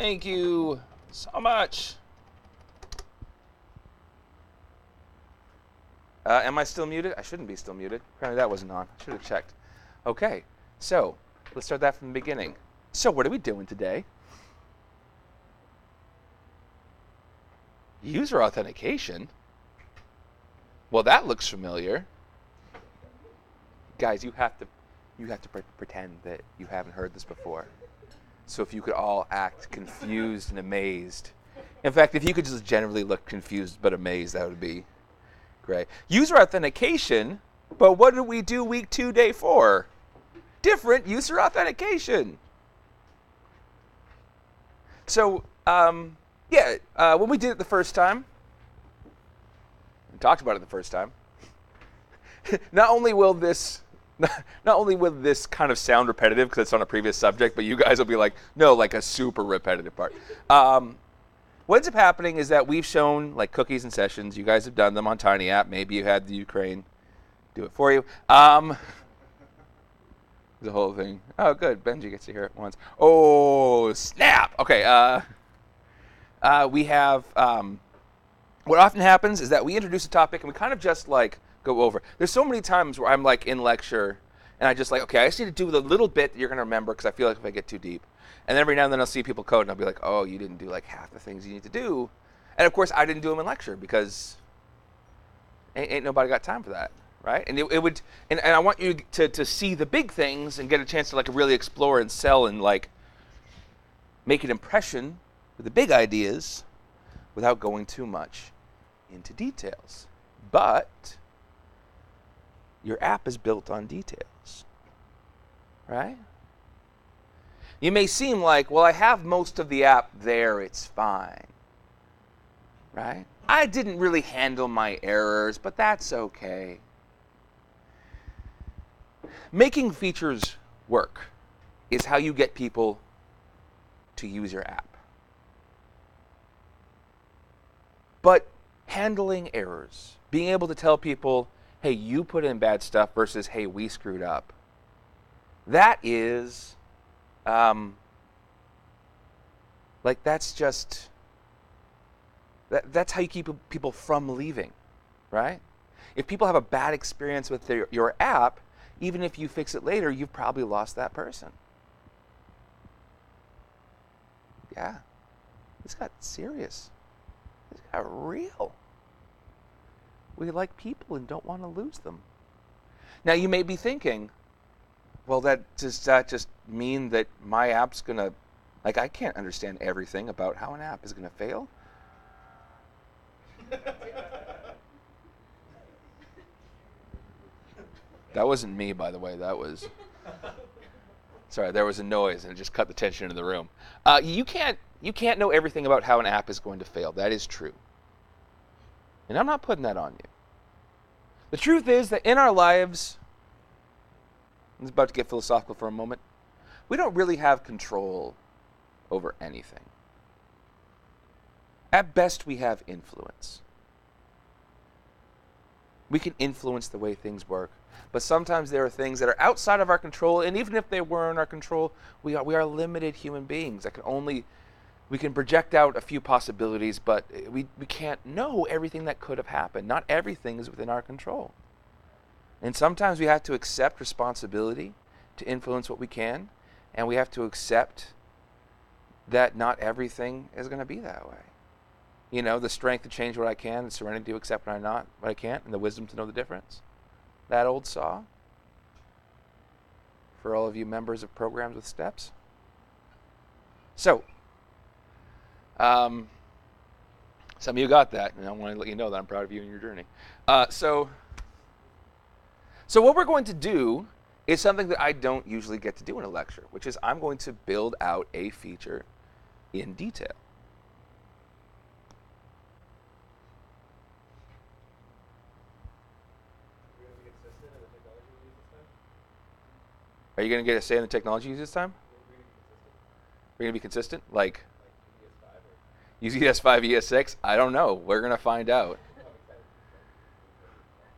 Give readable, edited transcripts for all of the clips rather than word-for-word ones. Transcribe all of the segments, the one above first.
Thank you so much. Am I still muted? I shouldn't be still muted. Apparently that wasn't on. I should have checked. Okay, so let's start that from the beginning. So what are we doing today? User authentication? Well, that looks familiar. Guys, you have to pretend that you haven't heard this before. So if you could all act confused and amazed. In fact, if you could just generally look confused but amazed, that would be great. User authentication, but what did we do week 2, day 4? Different user authentication. So, when we did it the first time, we talked about it the first time, not only will this kind of sound repetitive because it's on a previous subject, but you guys will be like, no, like a super repetitive part. What ends up happening is that we've shown like cookies and sessions. You guys have done them on Tiny App. Maybe you had the Ukraine do it for you. The whole thing. Oh, good. Benji gets to hear it once. Oh, snap. Okay. We have, what often happens is that we introduce a topic and we kind of just like go over. There's so many times where I'm like in lecture and I just like, okay, I just need to do the little bit that you're going to remember because I feel like if I get too deep. And then every now and then I'll see people code and I'll be like, oh, you didn't do like half the things you need to do. And of course I didn't do them in lecture because ain't nobody got time for that, right? And and I want you to see the big things and get a chance to like really explore and sell and like make an impression with the big ideas without going too much into details. But your app is built on details, right? You may seem like, well, I have most of the app there, it's fine, right? I didn't really handle my errors, but that's okay. Making features work is how you get people to use your app. But handling errors, being able to tell people, hey, you put in bad stuff versus, hey, we screwed up, that is, that's how you keep people from leaving, right? If people have a bad experience with your app, even if you fix it later, you've probably lost that person. Yeah, this got serious. This got real. We like people and don't want to lose them. Now you may be thinking, well, does that just mean that my app's gonna, like, I can't understand everything about how an app is gonna fail? That wasn't me, by the way. That was, sorry, there was a noise and it just cut the tension in the room. You can't know everything about how an app is going to fail. That is true. And I'm not putting that on you. The truth is that in our lives, I'm about to get philosophical for a moment, we don't really have control over anything. At best, we have influence. We can influence the way things work, but sometimes there are things that are outside of our control, and even if they were in our control, we are limited human beings that we can project out a few possibilities, but we can't know everything that could have happened. Not everything is within our control. And sometimes we have to accept responsibility to influence what we can, and we have to accept that not everything is going to be that way. You know, the strength to change what I can, the serenity to accept what I can't, and the wisdom to know the difference. That old saw. For all of you members of programs with steps. So, some of you got that, and I want to let you know that I'm proud of you and your journey. So what we're going to do is something that I don't usually get to do in a lecture, which is I'm going to build out a feature in detail. Are you going to get a say in the technology used this time? We're going to be consistent? Like use ES5, ES6? I don't know. We're going to find out.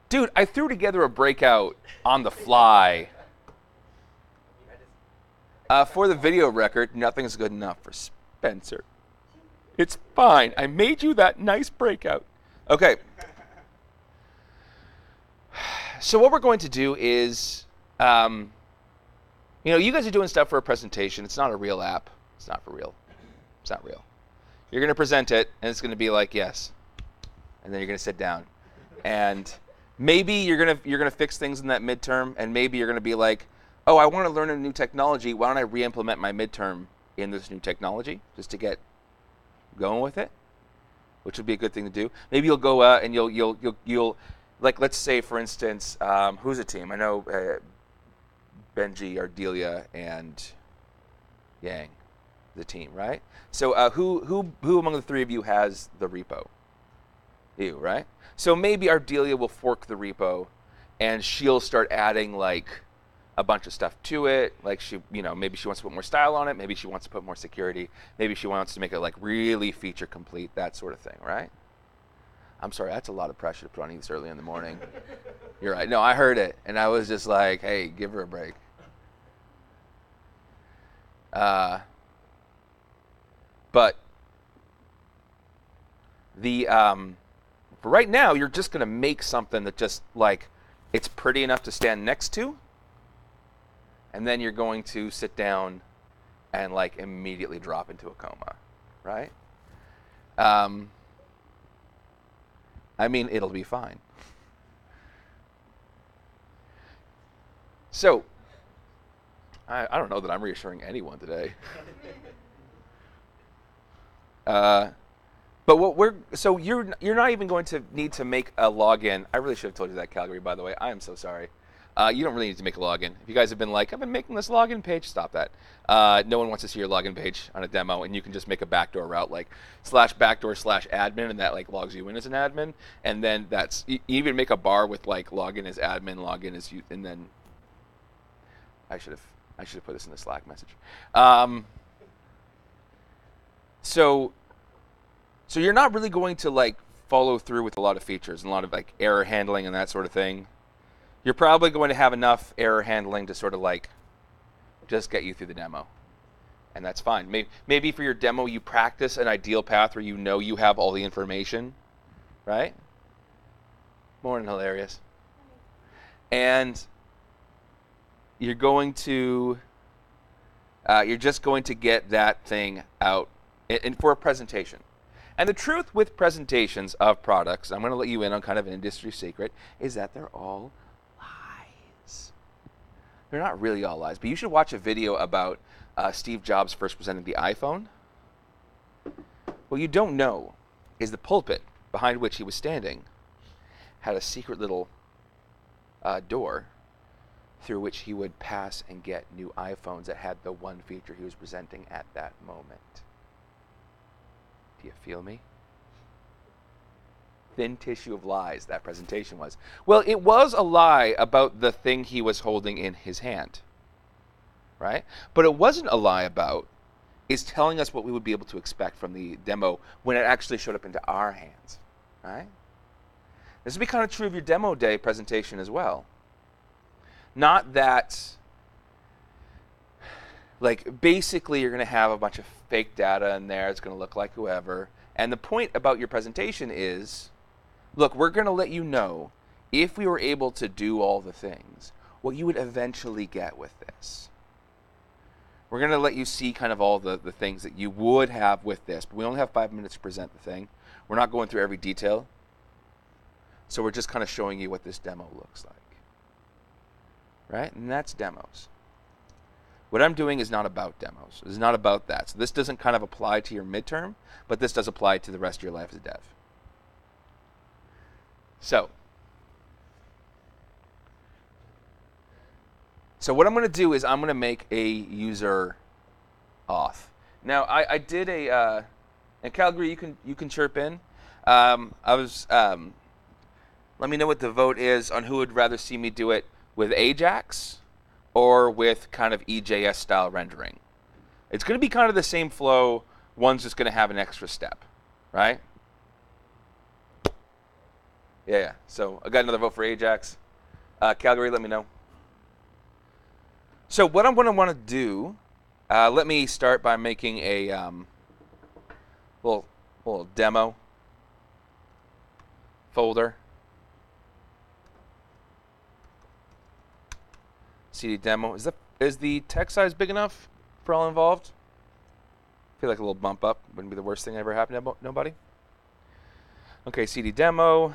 Dude, I threw together a breakout on the fly. For the video record, nothing's good enough for Spencer. It's fine. I made you that nice breakout. Okay. So what we're going to do is, you guys are doing stuff for a presentation. It's not a real app. It's not for real. It's not real. You're going to present it, and it's going to be like, yes. And then you're going to sit down. And maybe you're gonna fix things in that midterm, and maybe you're going to be like, oh, I want to learn a new technology. Why don't I re-implement my midterm in this new technology just to get going with it, which would be a good thing to do. Maybe you'll go and you'll like, let's say, for instance, who's a team? I know Benji, Ardelia, and Yang, the team, right? So who among the three of you has the repo? You, right? So maybe Ardelia will fork the repo, and she'll start adding like a bunch of stuff to it. Like maybe she wants to put more style on it. Maybe she wants to put more security. Maybe she wants to make it like really feature complete, that sort of thing, right? I'm sorry, that's a lot of pressure to put on you this early in the morning. You're right. No, I heard it, and I was just like, hey, give her a break. But for right now, you're just going to make something that just like it's pretty enough to stand next to, and then you're going to sit down and like immediately drop into a coma, right? I mean, it'll be fine. So, I don't know that I'm reassuring anyone today. But so you're not even going to need to make a login. I really should have told you that, Calgary, by the way. I am so sorry. You don't really need to make a login. If you guys have been like, I've been making this login page, stop that. No one wants to see your login page on a demo, and you can just make a backdoor route like /backdoor/admin, and that like logs you in as an admin. And then you even make a bar with like login as admin, login as you, and then I should have put this in the Slack message. So you're not really going to like follow through with a lot of features and a lot of like error handling and that sort of thing. You're probably going to have enough error handling to sort of like just get you through the demo. And that's fine. Maybe for your demo you practice an ideal path where you know you have all the information, right? More than hilarious. And you're just going to get that thing out for a presentation. And the truth with presentations of products, I'm going to let you in on kind of an industry secret, is that they're all lies. They're not really all lies, but you should watch a video about Steve Jobs first presenting the iPhone. What you don't know is the pulpit behind which he was standing had a secret little door through which he would pass and get new iPhones that had the one feature he was presenting at that moment. Do you feel me? Thin tissue of lies that presentation was. Well, it was a lie about the thing he was holding in his hand, right? But it wasn't a lie about is telling us what we would be able to expect from the demo when it actually showed up into our hands, right? This would be kind of true of your demo day presentation as well. Not that, like, basically you're going to have a bunch of fake data in there. It's going to look like whoever. And the point about your presentation is, look, we're going to let you know if we were able to do all the things, what you would eventually get with this. We're going to let you see kind of all the things that you would have with this. But we only have 5 minutes to present the thing. We're not going through every detail. So we're just kind of showing you what this demo looks like. Right? And that's demos. What I'm doing is not about demos. It's not about that. So this doesn't kind of apply to your midterm, but this does apply to the rest of your life as a dev. So what I'm going to do is I'm going to make a user auth. Now I did a and Calgary, you can chirp in. Let me know what the vote is on who would rather see me do it with Ajax or with kind of EJS style rendering. It's going to be kind of the same flow. One's just going to have an extra step, right? Yeah. So I got another vote for Ajax. Calgary, let me know. So what I'm going to want to do, let me start by making a little demo folder. CD demo. Is the text size big enough for all involved? I feel like a little bump up wouldn't be the worst thing that ever happened to nobody. Okay, CD demo.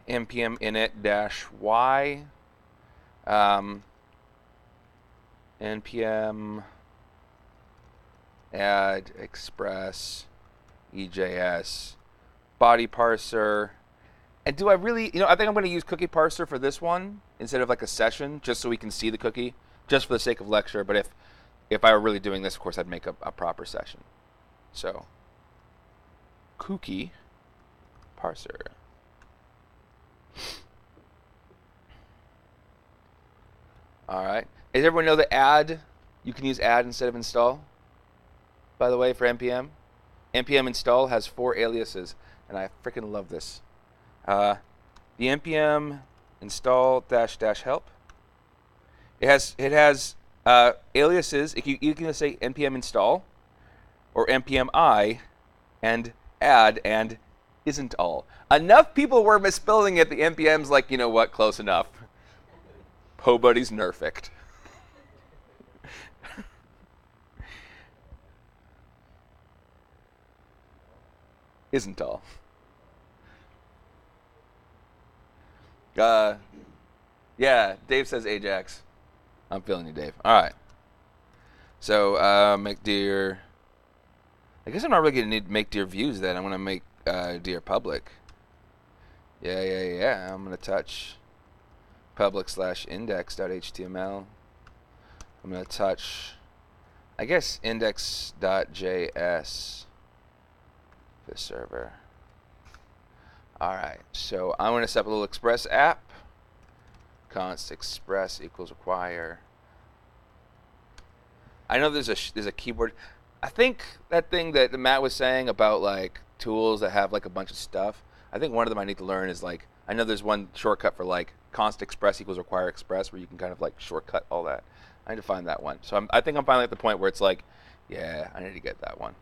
npm init-y. npm add express ejs body parser. And do I really, I think I'm going to use cookie parser for this one instead of like a session, just so we can see the cookie, just for the sake of lecture. But if I were really doing this, of course, I'd make a proper session. So, cookie parser. All right. Does everyone know that add, you can use add instead of install? By the way, for npm. npm install has 4 aliases, and I freaking love this. The npm install -- help. It has aliases. You can say npm install or npm I and add and isn't all. Enough people were misspelling it. The npm's like, you know what, close enough. Po buddy's nerfect. Isn't all. Yeah, Dave says Ajax. I'm feeling you, Dave. All right. So, make dir. I guess I'm not really going to need make dir views then. I'm going to make dir public. Yeah. I'm going to touch public /index.html. I'm going to touch, I guess, index.js. The server. All right, so I'm going to set up a little express app. Const express equals require. I know there's a keyboard. I think that thing that Matt was saying about like tools that have like a bunch of stuff. I think one of them I need to learn is like, I know there's one shortcut for like const express equals require express where you can kind of like shortcut all that. I need to find that one. So I think I'm finally at the point where it's like, yeah, I need to get that one.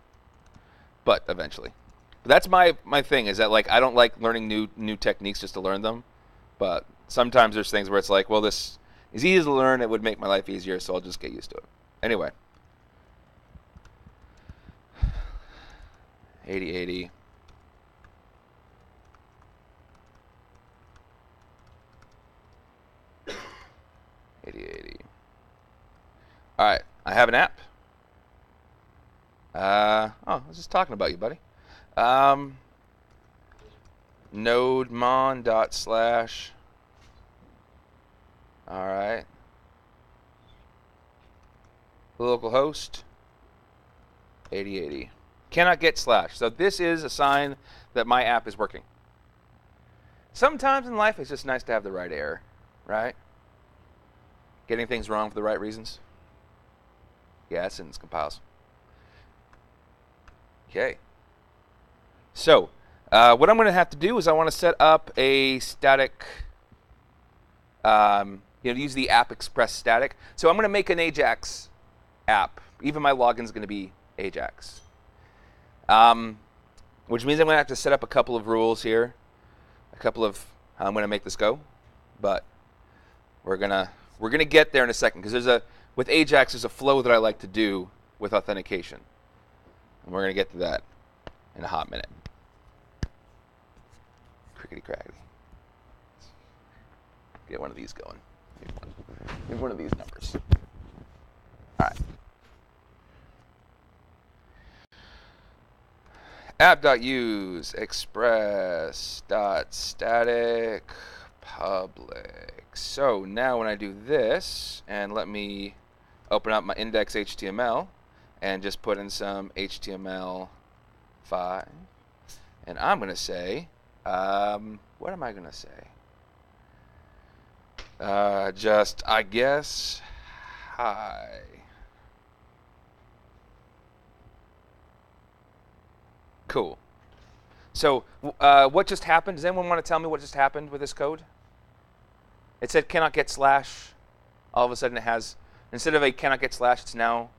But eventually. But that's my thing, is that like I don't like learning new techniques just to learn them. But sometimes there's things where it's like, well, this is easy to learn, it would make my life easier, so I'll just get used to it. Anyway. 8080. All right, I have an app. I was just talking about you, buddy. Nodemon /. All right. Localhost 8080. Cannot get /. So this is a sign that my app is working. Sometimes in life it's just nice to have the right error, right? Getting things wrong for the right reasons. Yeah, that sentence compiles. Okay. So, what I'm going to have to do is I want to set up a static, use the app express static. So I'm going to make an Ajax app. Even my login is going to be Ajax. Which means I'm going to have to set up a couple of rules here. A couple of how I'm going to make this go. But we're going to get there in a second, because with Ajax there's a flow that I like to do with authentication. And we're going to get to that in a hot minute. Crickety crackety. Get one of these going. Maybe one of these numbers. All right. App.use express.static public. So now when I do this, and let me open up my index.html and just put in some HTML5, and I'm going to say, what am I going to say? I guess, hi. Cool. So what just happened? Does anyone want to tell me what just happened with this code? It said cannot get /. All of a sudden it has, instead of a cannot get /, it's now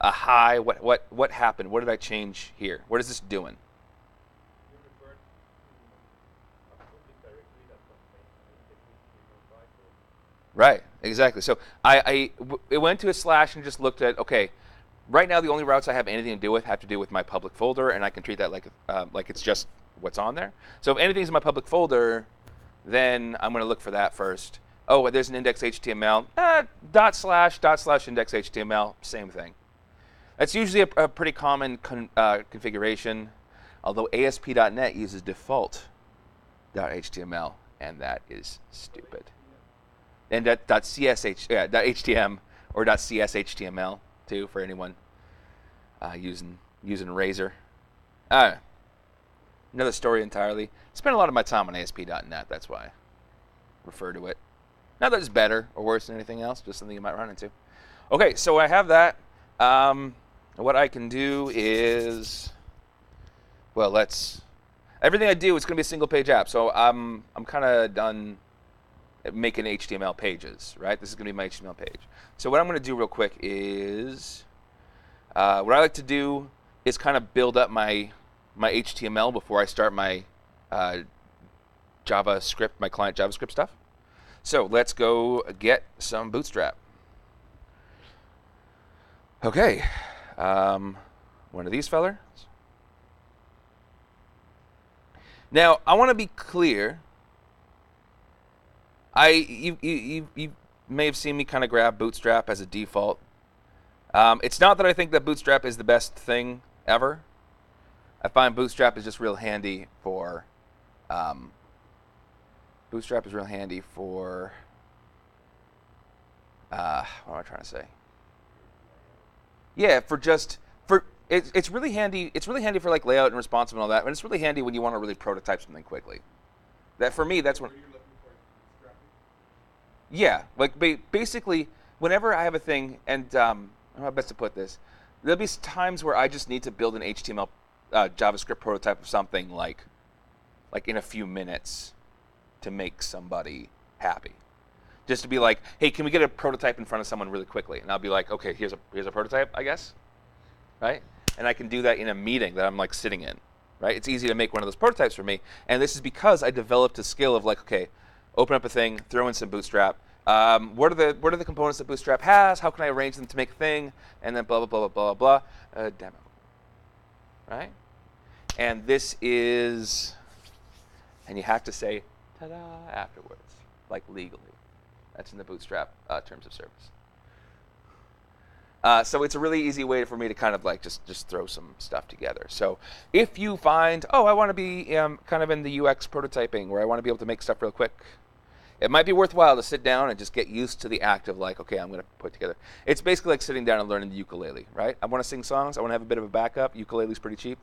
a hi. What happened? What did I change here? What is this doing? Right, exactly. So it went to a slash and just looked at, okay, right now the only routes I have anything to do with have to do with my public folder, and I can treat that like it's just what's on there. So if anything's in my public folder, then I'm going to look for that first. Oh, there's an index HTML. Dot slash index HTML, same thing. That's usually a pretty common configuration, although ASP.NET uses default .html, and that is stupid. And .htm or .cshtml too for anyone using Razor. Another story entirely. Spent a lot of my time on ASP.NET. That's why I refer to it. Not that it's better or worse than anything else, just something you might run into. Okay, so I have that. What I can do is, well, everything I do is going to be a single page app. So I'm kind of done making HTML pages, right? This is going to be my HTML page. So what I'm going to do real quick is, what I like to do is kind of build up my HTML before I start my JavaScript, my client JavaScript stuff. So let's go get some Bootstrap. Okay, one of these fellers. Now I want to be clear. You may have seen me kind of grab Bootstrap as a default. It's not that I think that Bootstrap is the best thing ever. I find Bootstrap is just real handy for. What am I trying to say? Yeah, it's really handy. It's really handy for like layout and responsive and all that. But it's really handy when you want to really prototype something quickly. That for me, that's when. Yeah, like basically, whenever I have a thing, and I don't know how best to put this, there'll be times where I just need to build an HTML JavaScript prototype of something like in a few minutes to make somebody happy. Just to be like, hey, can we get a prototype in front of someone really quickly? And I'll be like, okay, here's a prototype, I guess, right? And I can do that in a meeting that I'm like sitting in, right? It's easy to make one of those prototypes for me, and this is because I developed a skill of like, okay, open up a thing, throw in some Bootstrap. What are the components that Bootstrap has? How can I arrange them to make a thing? And then blah blah blah blah blah blah. Demo, right? And this is, and you have to say ta-da afterwards, like legally. That's in the Bootstrap terms of service. So it's a really easy way for me to kind of like just throw some stuff together. So if you find, I want to be kind of in the UX prototyping where I want to be able to make stuff real quick, it might be worthwhile to sit down and just get used to the act of like, okay, I'm going to put together. It's basically like sitting down and learning the ukulele, right? I want to sing songs. I want to have a bit of a backup. Ukulele's pretty cheap,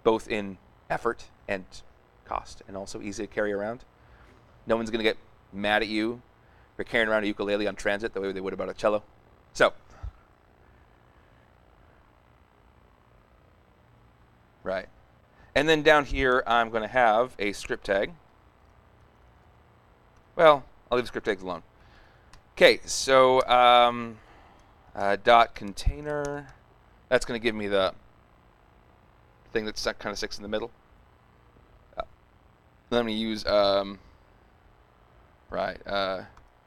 both in effort and cost, and also easy to carry around. No one's going to get mad at you for carrying around a ukulele on transit the way they would about a cello. So, right. And then down here, I'm going to have a script tag. Well, I'll leave the script tags alone. Okay, so dot container. That's going to give me the thing that kind of sticks in the middle. Then I'm going to use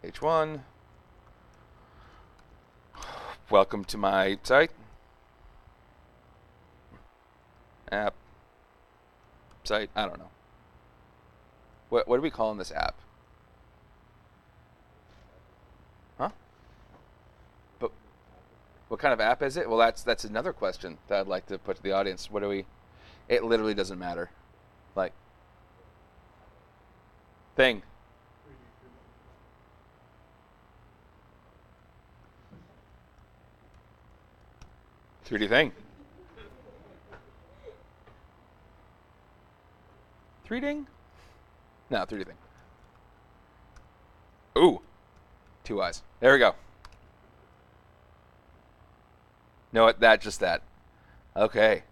H1. Welcome to my site. App. Site. I don't know. What are we calling this app? Huh? But what kind of app is it? Well, that's another question that I'd like to put to the audience. What do we? It literally doesn't matter. Like thing. 3D thing. 3D? No, 3D thing. Ooh. 2 eyes. There we go. Know what? Just that. Okay.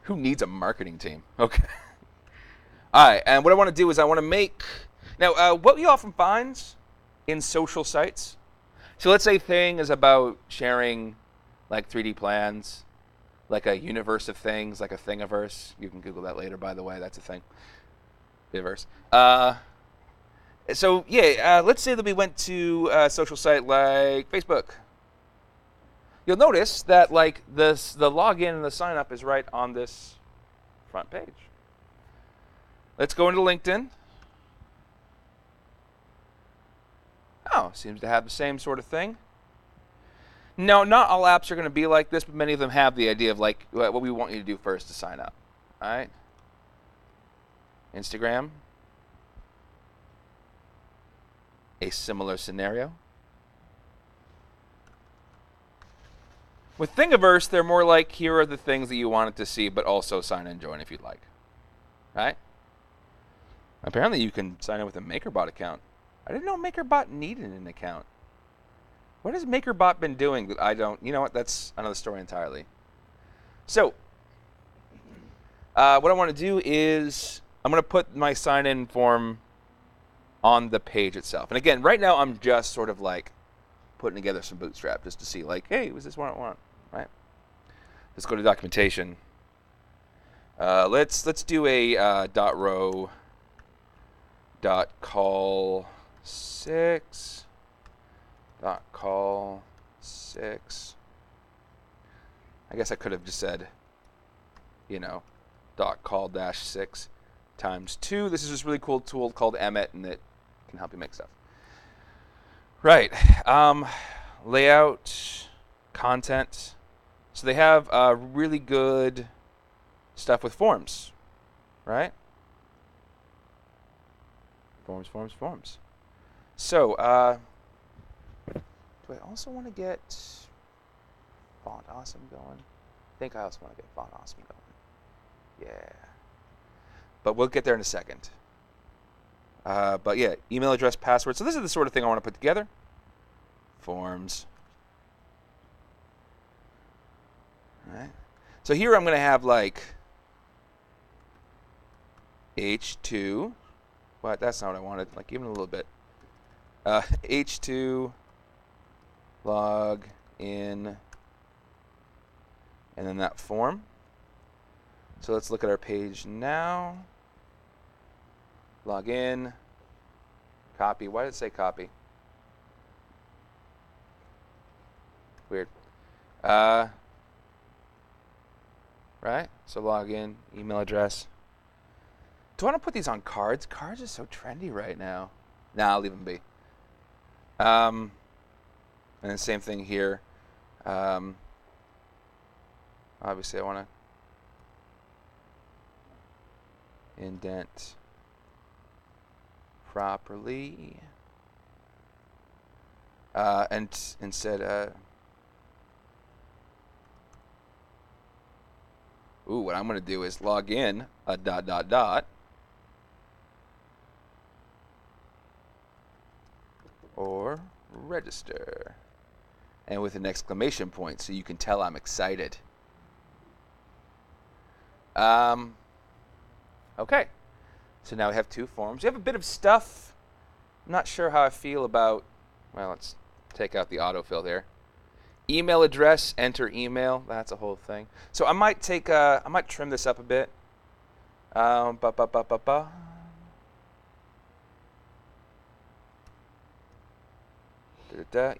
Who needs a marketing team? Okay. All right, and what I want to do is I want to make... Now, what we often find in social sites, so let's say thing is about sharing like 3D plans, like a universe of things, like a thingiverse. You can Google that later, by the way. That's a thing. Universe. So yeah, let's say that we went to a social site like Facebook. You'll notice that like the login and the sign up is right on this front page. Let's go into LinkedIn. Oh, seems to have the same sort of thing. No, not all apps are going to be like this, but many of them have the idea of like what we want you to do first to sign up. All right. Instagram. A similar scenario. With Thingiverse, they're more like, here are the things that you wanted to see, but also sign and join if you'd like. Right? Apparently you can sign in with a MakerBot account. I didn't know MakerBot needed an account. What has MakerBot been doing that I don't? You know what? That's another story entirely. So, what I want to do is I'm going to put my sign-in form on the page itself. And again, right now I'm just sort of like putting together some bootstrap just to see like, hey, was this what I want? Right? Let's go to documentation. Let's do a .row .call 6 .call 6. I guess I could have just said, you know, .call -6 times 2. This is this really cool tool called Emmet, and it can help you make stuff. Right. Layout, content. So they have really good stuff with forms, right? Forms. So, do I also want to get Font Awesome going? I think I also want to get Font Awesome going. Yeah. But we'll get there in a second. But yeah, email address, password. So this is the sort of thing I want to put together. Forms. All right. So here I'm going to have like H2. What? That's not what I wanted. Like even a little bit. H2 log in, and then that form. So let's look at our page now. Log in. Copy. Why did it say copy? Weird. Right? So log in, email address. Do I want to put these on cards? Cards are so trendy right now. Nah, I'll leave them be. And then same thing here. Obviously, I want to indent properly. And instead, what I'm going to do is log in a ... or register, and with an exclamation point so you can tell I'm excited. Okay, so now we have two forms. We have a bit of stuff. I'm not sure how I feel about, well, let's take out the autofill there. Email address, enter email, that's a whole thing. So I might take, I might trim this up a bit.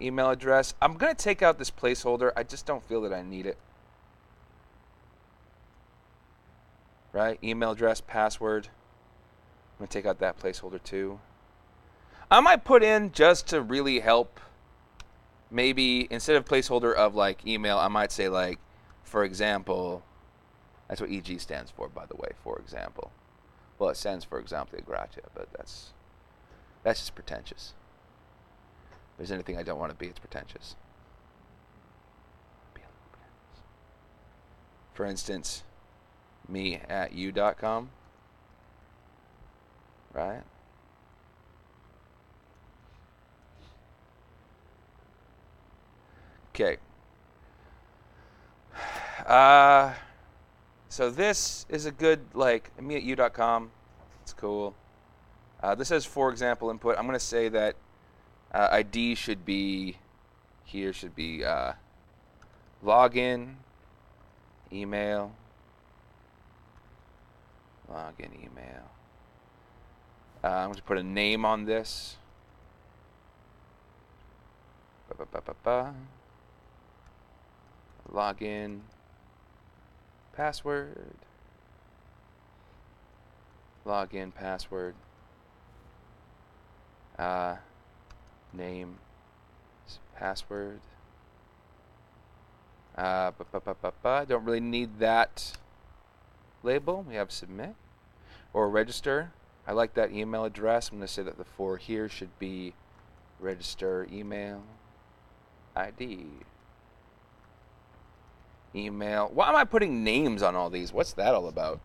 Email address. I'm going to take out this placeholder. I just don't feel that I need it. Right? Email address, password. I'm going to take out that placeholder too. I might put in, just to really help, maybe instead of placeholder of like email, I might say like, for example, that's what EG stands for, by the way, for example. Well, it stands for example gratia, but that's just pretentious. If there's anything I don't want to be, it's pretentious. For instance, me@you.com, right? Okay. So this is a good, like, me@you.com. It's cool. This says, for example, input. I'm going to say that ID should be, here should be login, email, login, email. I'm going to put a name on this. Login, password, login, password, name, password. Don't really need that label. We have submit or register. I like that email address. I'm going to say that the for here should be register email ID. Email. Why am I putting names on all these? What's that all about?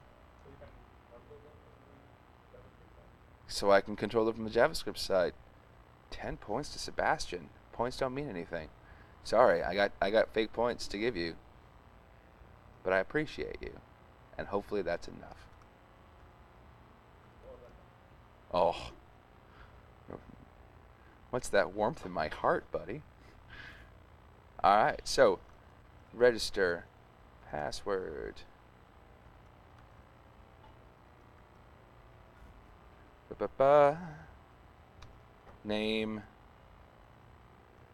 So I can control it from the JavaScript side. 10 points to Sebastian. Points don't mean anything. Sorry, I got fake points to give you. But I appreciate you. And hopefully that's enough. Oh. What's that warmth in my heart, buddy? Alright, so register password. Name,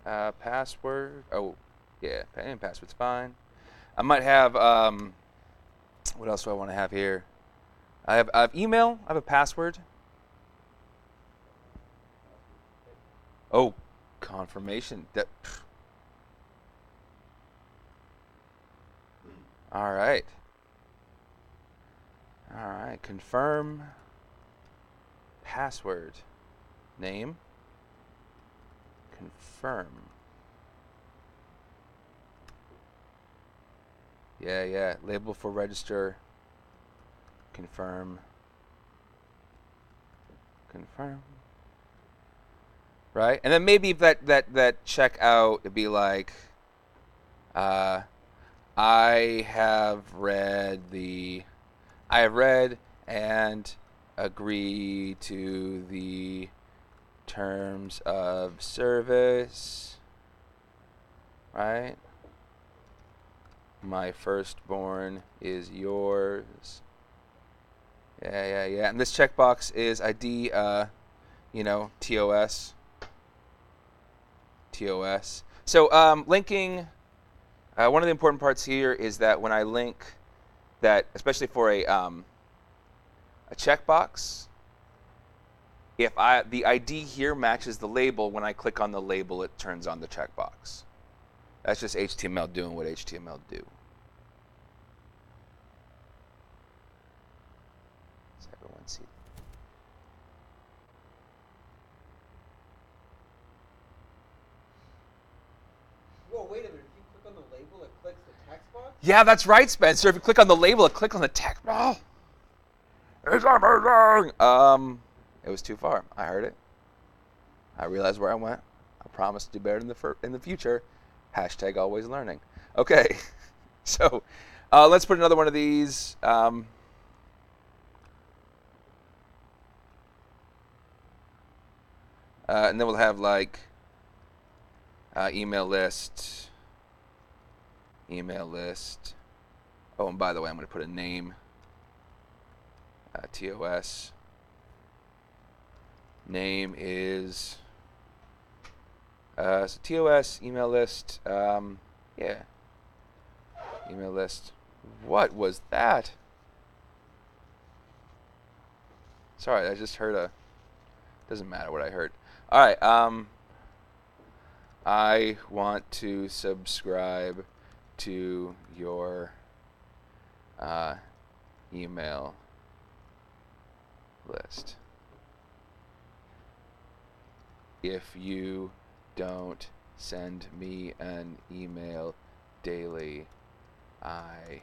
password. Oh, yeah, name and password's fine. I might have, what else do I want to have here? I have email, I have a password. Oh, confirmation. All right. All right, confirm. Password. Name. Confirm. Yeah. Label for register. Confirm. Confirm. Right? And then maybe that checkout would be like, I have read and agree to the terms of service, right? My firstborn is yours. Yeah. And this checkbox is ID, TOS. So linking, one of the important parts here is that when I link that, especially for a checkbox, if the ID here matches the label, when I click on the label, it turns on the checkbox. That's just HTML doing what HTML do. Does everyone see? Whoa, wait a minute. If you click on the label, it clicks the text box? Yeah, that's right, Spencer. If you click on the label, it clicks on the text box. It's amazing. It was too far. I heard it. I realized where I went. I promise to do better in the future. Hashtag always learning. Okay, so let's put another one of these. And then we'll have like email list. Oh, and by the way, I'm going to put a name. TOS. Name is so TOS email list. Yeah. Email list. What was that? Sorry, I just heard doesn't matter what I heard. All right. I want to subscribe to your email list. If you don't send me an email daily, I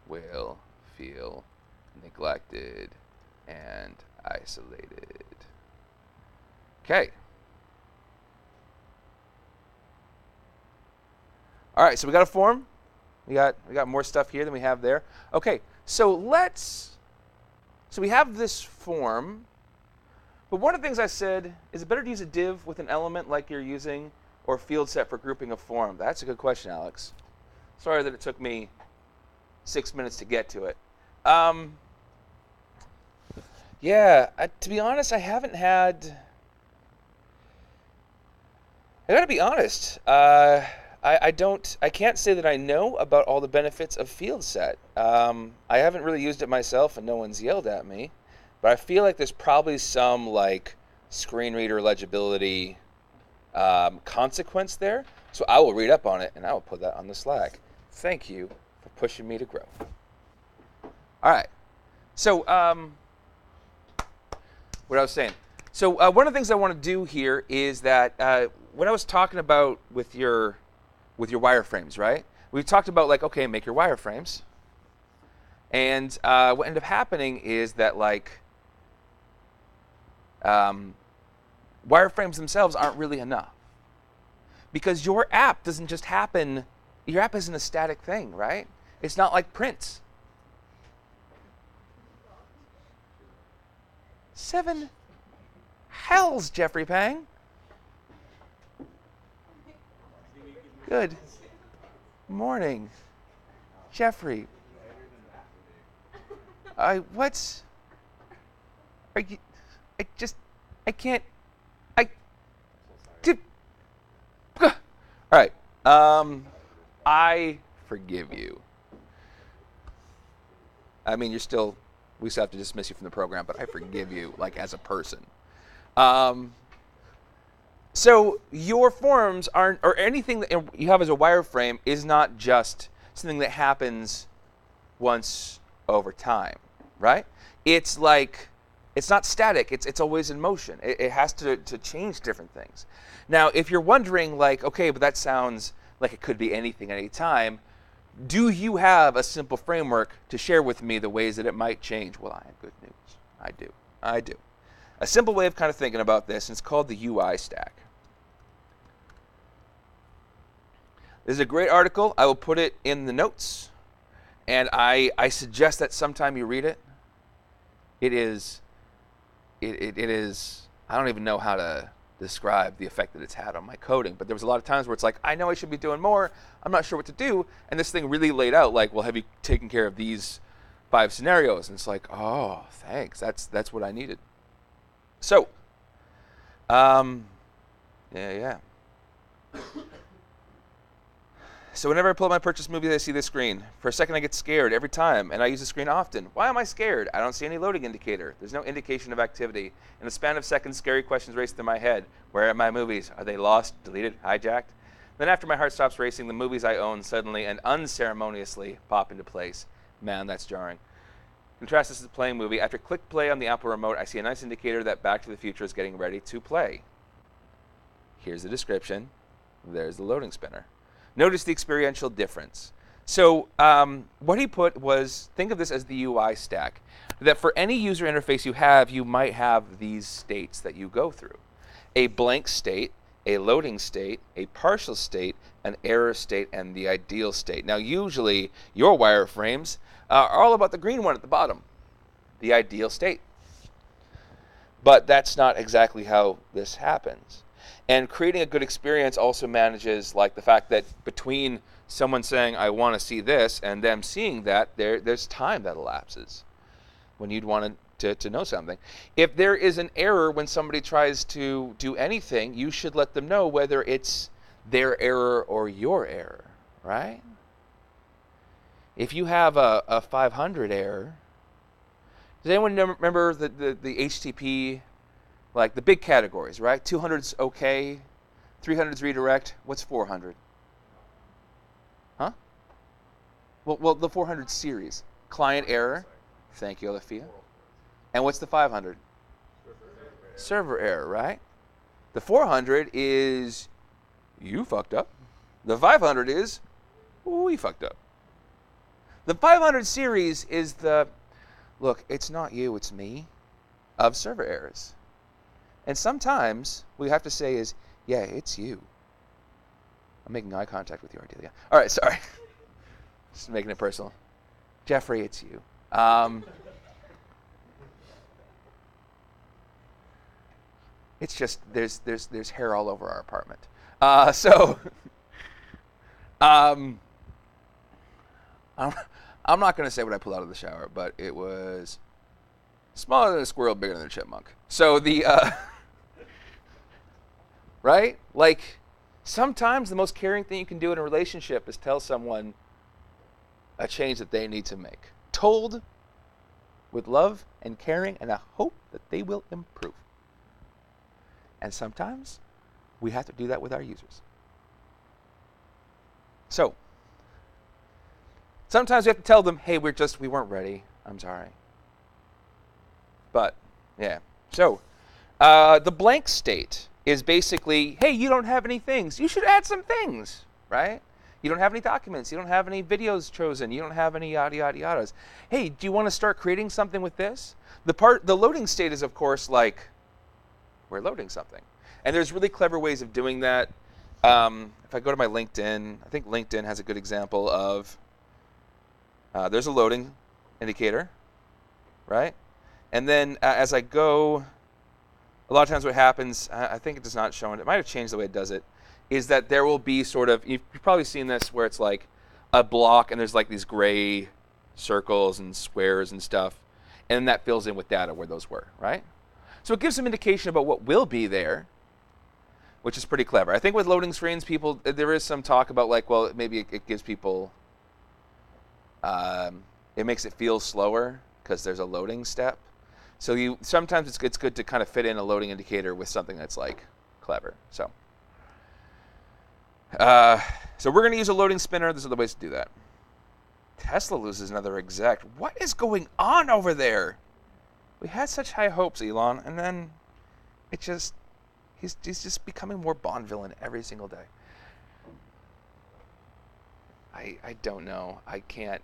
will feel neglected and isolated. Okay. All right, so we got a form. We got more stuff here than we have there. Okay, so we have this form. But one of the things I said, is it better to use a div with an element like you're using, or field set for grouping a form? That's a good question, Alex. Sorry that it took me 6 minutes to get to it. Yeah, to be honest, I haven't had. I gotta be honest. I don't. I can't say that I know about all the benefits of Field Set. I haven't really used it myself, and no one's yelled at me. But I feel like there's probably some like screen reader legibility consequence there. So I will read up on it, and I will put that on the Slack. Thank you for pushing me to grow. All right. So what I was saying. So one of the things I want to do here is that when I was talking about with your wireframes, right? We talked about like, okay, make your wireframes. And what ended up happening is that like wireframes themselves aren't really enough. Because your app doesn't just happen, your app isn't a static thing, right? It's not like print. 7 hells, Jeffrey Pang. Good morning, Jeffrey. What's... Are you... I can't... All right. I forgive you. I mean, we still have to dismiss you from the program, but I forgive you, like, as a person. So your forms aren't, or anything that you have as a wireframe is not just something that happens once over time, right? It's like, it's not static, it's always in motion. It has to change different things. Now, if you're wondering, like, okay, but that sounds like it could be anything at any time, do you have a simple framework to share with me the ways that it might change? Well, I have good news. I do. A simple way of kind of thinking about this, and it's called the UI stack. This is a great article. I will put it in the notes, and I suggest that sometime you read it. It is, I don't even know how to describe the effect that it's had on my coding, but there was a lot of times where it's like, I know I should be doing more, I'm not sure what to do, and this thing really laid out like, well, have you taken care of these 5 scenarios? And it's like, oh, thanks, that's what I needed. So, yeah. So whenever I pull up my purchase movie, I see this screen. For a second, I get scared every time, and I use the screen often. Why am I scared? I don't see any loading indicator. There's no indication of activity. In the span of seconds, scary questions race through my head. Where are my movies? Are they lost, deleted, hijacked? Then after my heart stops racing, the movies I own suddenly and unceremoniously pop into place. Man, that's jarring. Contrast this to the playing movie. After click play on the Apple remote, I see a nice indicator that Back to the Future is getting ready to play. Here's the description. There's the loading spinner. Notice the experiential difference. So what he put was, think of this as the UI stack. That for any user interface you might have these states that you go through. A blank state, a loading state, a partial state, an error state, and the ideal state. Now usually your wireframes are all about the green one at the bottom, the ideal state. But that's not exactly how this happens. And creating a good experience also manages like the fact that between someone saying, I want to see this, and them seeing that, there's time that elapses when you'd want to know something. If there is an error when somebody tries to do anything, you should let them know whether it's their error or your error, right? If you have a 500 error, does anyone remember the HTTP, like the big categories, right? 200's okay, 300's redirect. What's 400? Huh? Well, the 400 series. Client error. Thank you, Alafia. And what's the 500? Server error, right? The 400 is you fucked up. The 500 is we fucked up. The 500 series is the, look, it's not you, it's me, of server errors. And sometimes what you have to say is, yeah, it's you. I'm making eye contact with you, Ardelia. All right, sorry. Just making it personal. Jeffrey, it's you. It's just there's hair all over our apartment. I'm, I'm not going to say what I pulled out of the shower, but it was smaller than a squirrel, bigger than a chipmunk. So right? Like, sometimes the most caring thing you can do in a relationship is tell someone a change that they need to make. Told with love and caring and a hope that they will improve. And sometimes we have to do that with our users. So, sometimes we have to tell them, hey, we weren't ready. I'm sorry. But, yeah. So, the blank state is basically, hey, you don't have any things. You should add some things, right? You don't have any documents. You don't have any videos chosen. You don't have any yada, yada, yadas. Hey, do you want to start creating something with this? The loading state is, of course, like, we're loading something. And there's really clever ways of doing that. If I go to my LinkedIn, I think LinkedIn has a good example of, there's a loading indicator, right? And then as I go, a lot of times what happens, I think it does not show it. It might have changed the way it does it, is that there will be sort of, you've probably seen this where it's like a block and there's like these gray circles and squares and stuff. And then that fills in with data where those were, right? So it gives some indication about what will be there, which is pretty clever. I think with loading screens, there is some talk about like, well, maybe it gives people, it makes it feel slower because there's a loading step. So sometimes it's good to kind of fit in a loading indicator with something that's like clever. So we're going to use a loading spinner. There's other ways to do that. Tesla loses another exec. What is going on over there? We had such high hopes, Elon, and then he's just becoming more Bond villain every single day. I don't know. I can't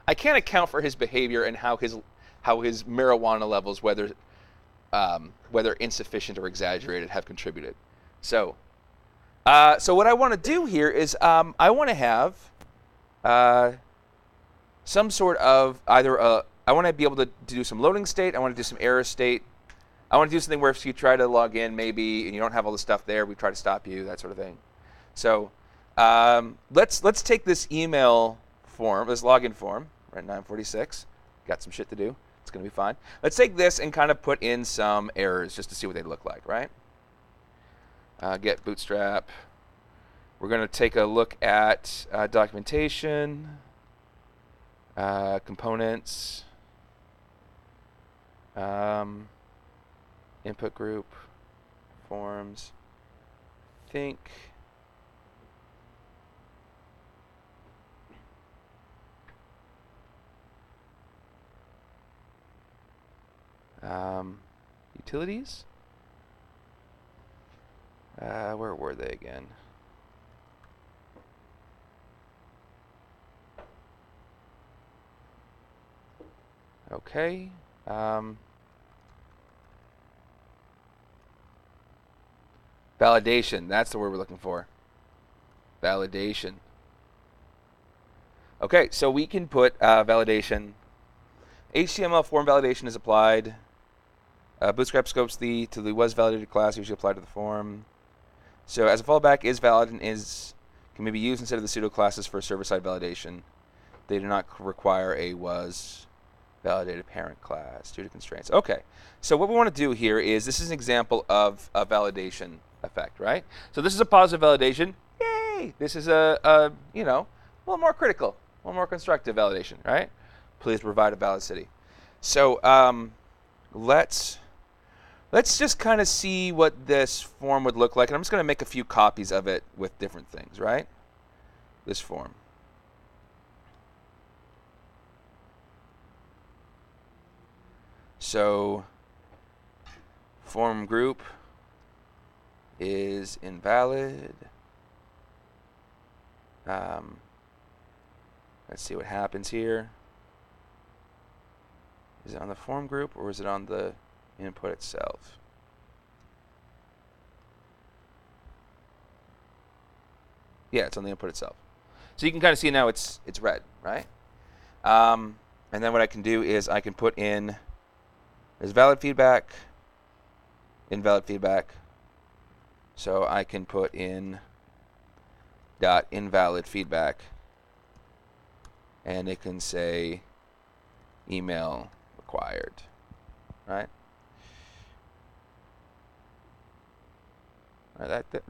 account for his behavior and how his marijuana levels, whether insufficient or exaggerated, have contributed. So what I want to do here is I want to have some sort of I want to be able to do some loading state. I want to do some error state. I want to do something where if you try to log in maybe and you don't have all the stuff there, we try to stop you, that sort of thing. So let's take this email form, this login form, right? 946. Got some shit to do. It's going to be fine. Let's take this and kind of put in some errors just to see what they look like, right? Get bootstrap. We're going to take a look at documentation, components, input group, forms, think. Utilities? Where were they again? Okay. Validation. That's the word we're looking for. Validation. Okay, so we can put validation. HTML form validation is applied. Bootstrap scopes to the was validated class usually applied to the form. So as a fallback, is valid and can maybe used instead of the pseudo classes for server-side validation. They do not require a was validated parent class due to constraints. Okay, so what we want to do here is, this is an example of a validation effect, right? So this is a positive validation. Yay! This is a little more critical, a little more constructive validation, right? Please provide a valid city. So let's just kind of see what this form would look like. And I'm just going to make a few copies of it with different things, right? This form. So form group is invalid. Let's see what happens here. Is it on the form group or is it on the input itself? Yeah, it's on the input itself. So you can kind of see now it's red, right? And then what I can do is I can put in, there's valid feedback, invalid feedback. So I can put in dot invalid feedback and it can say email required, right?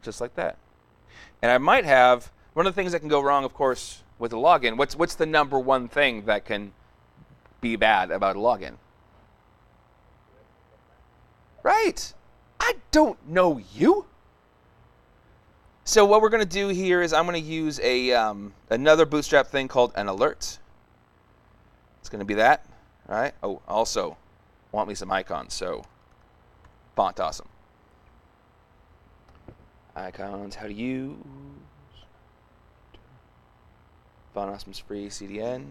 Just like that. And I might have one of the things that can go wrong, of course, with a login. What's the number one thing that can be bad about a login? Right. I don't know you. So what we're going to do here is I'm going to use a another Bootstrap thing called an alert. It's going to be that. All right. Oh, also want me some icons. So font awesome. Icons, how to use. Font awesome's free CDN.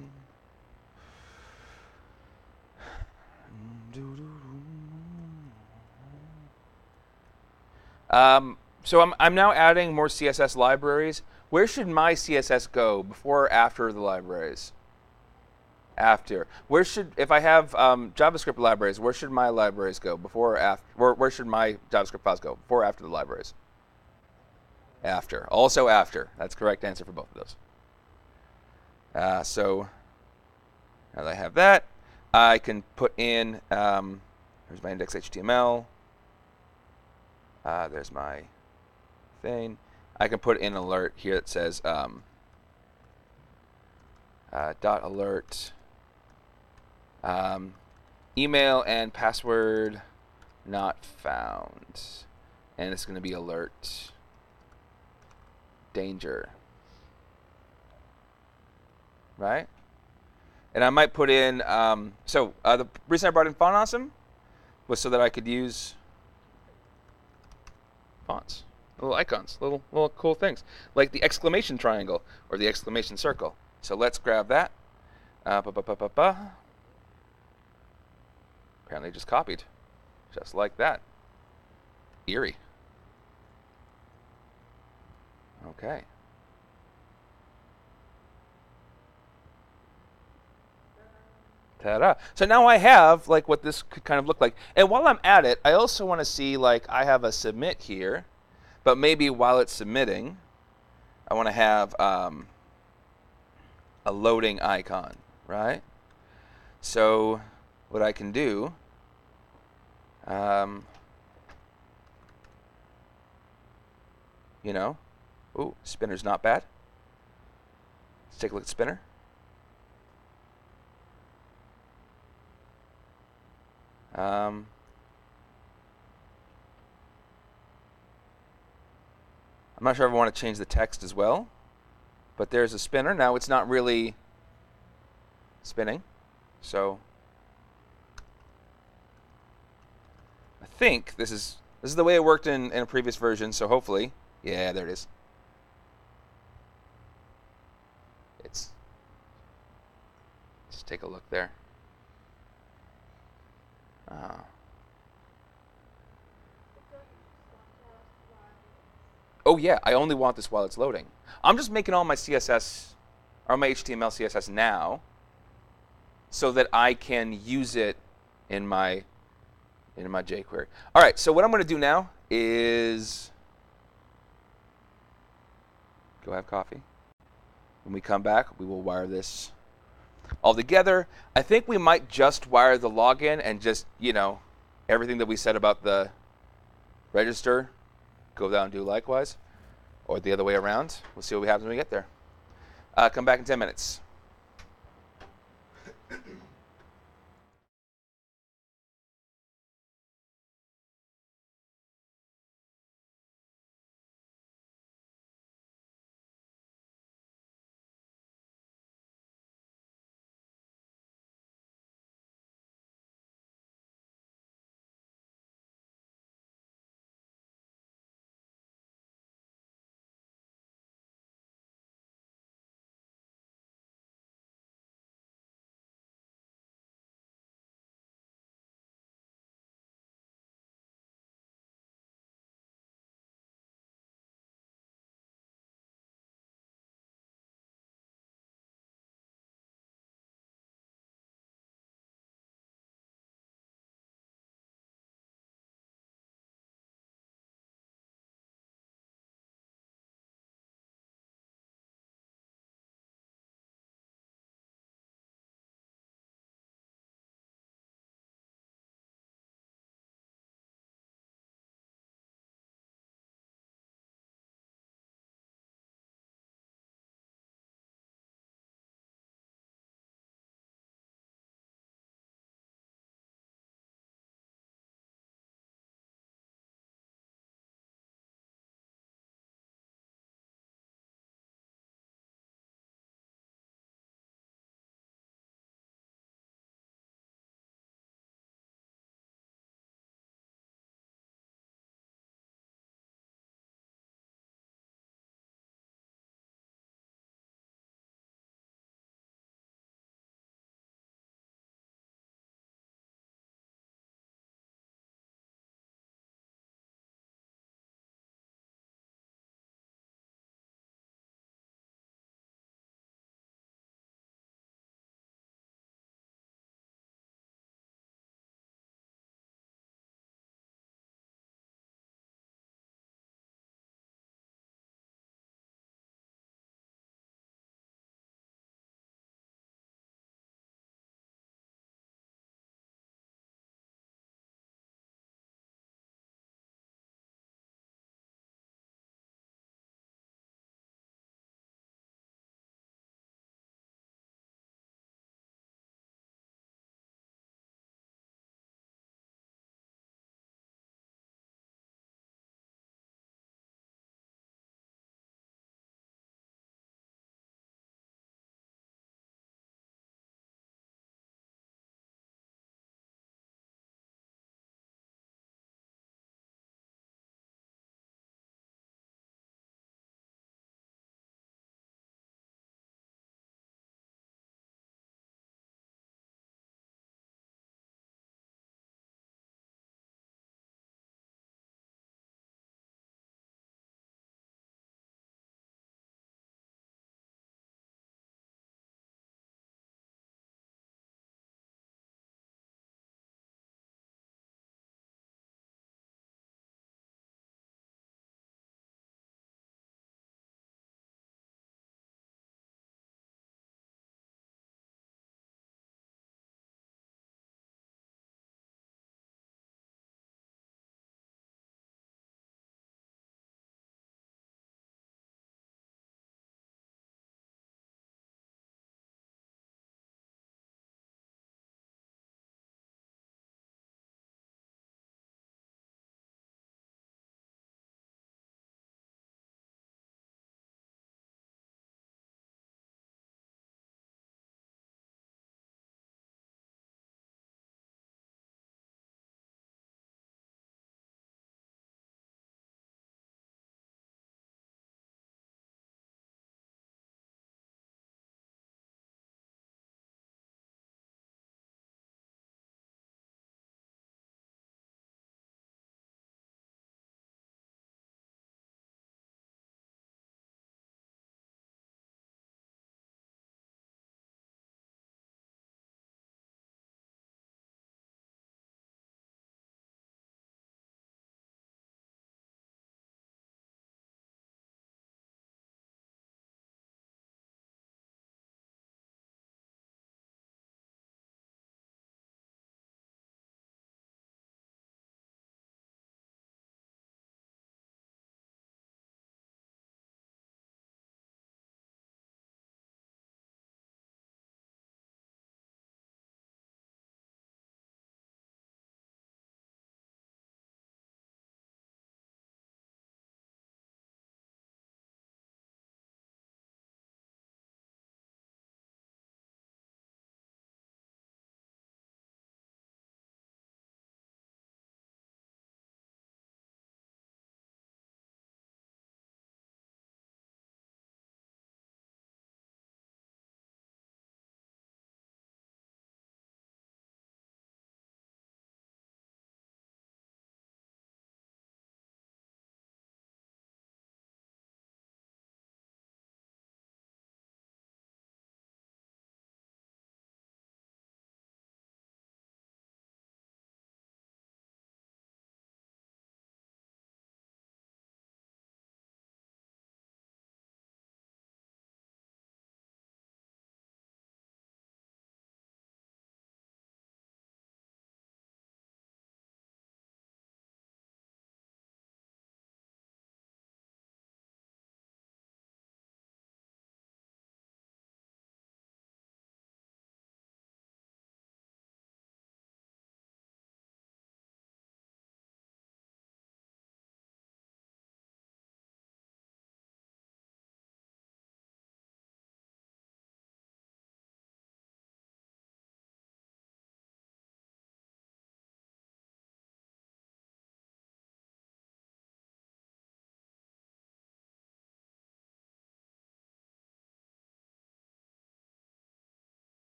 So I'm now adding more CSS libraries. Where should my CSS go, before or after the libraries? After. Where should, if I have JavaScript libraries, where should my libraries go, before or after? Where should my JavaScript files go, before or after the libraries? After. Also after. That's the correct answer for both of those. So now that I have that, I can put in, here's my index.html. There's my thing. I can put in an alert here that says dot alert, email and password not found, and it's going to be alert danger, right? And I might put in the reason I brought in Font Awesome was so that I could use fonts, little icons, little cool things, like the exclamation triangle or the exclamation circle. So let's grab that. Apparently just copied, just like that. Eerie. Okay. Ta-da. So now I have like what this could kind of look like. And while I'm at it, I also want to see, like, I have a submit here, but maybe while it's submitting, I want to have a loading icon, right? So what I can do, ooh, spinner's not bad. Let's take a look at spinner. I'm not sure if I want to change the text as well, but there's a spinner. Now it's not really spinning, so I think this is the way it worked in a previous version. So hopefully, yeah, there it is. Let's take a look there. Oh yeah, I only want this while it's loading. I'm just making all my CSS, or my HTML CSS now, so that I can use it in my jQuery. All right, so what I'm going to do now is go have coffee. When we come back, we will wire this all together. I think we might just wire the login and just, everything that we said about the register, go down and do likewise, or the other way around. We'll see what happens when we get there. Come back in 10 minutes.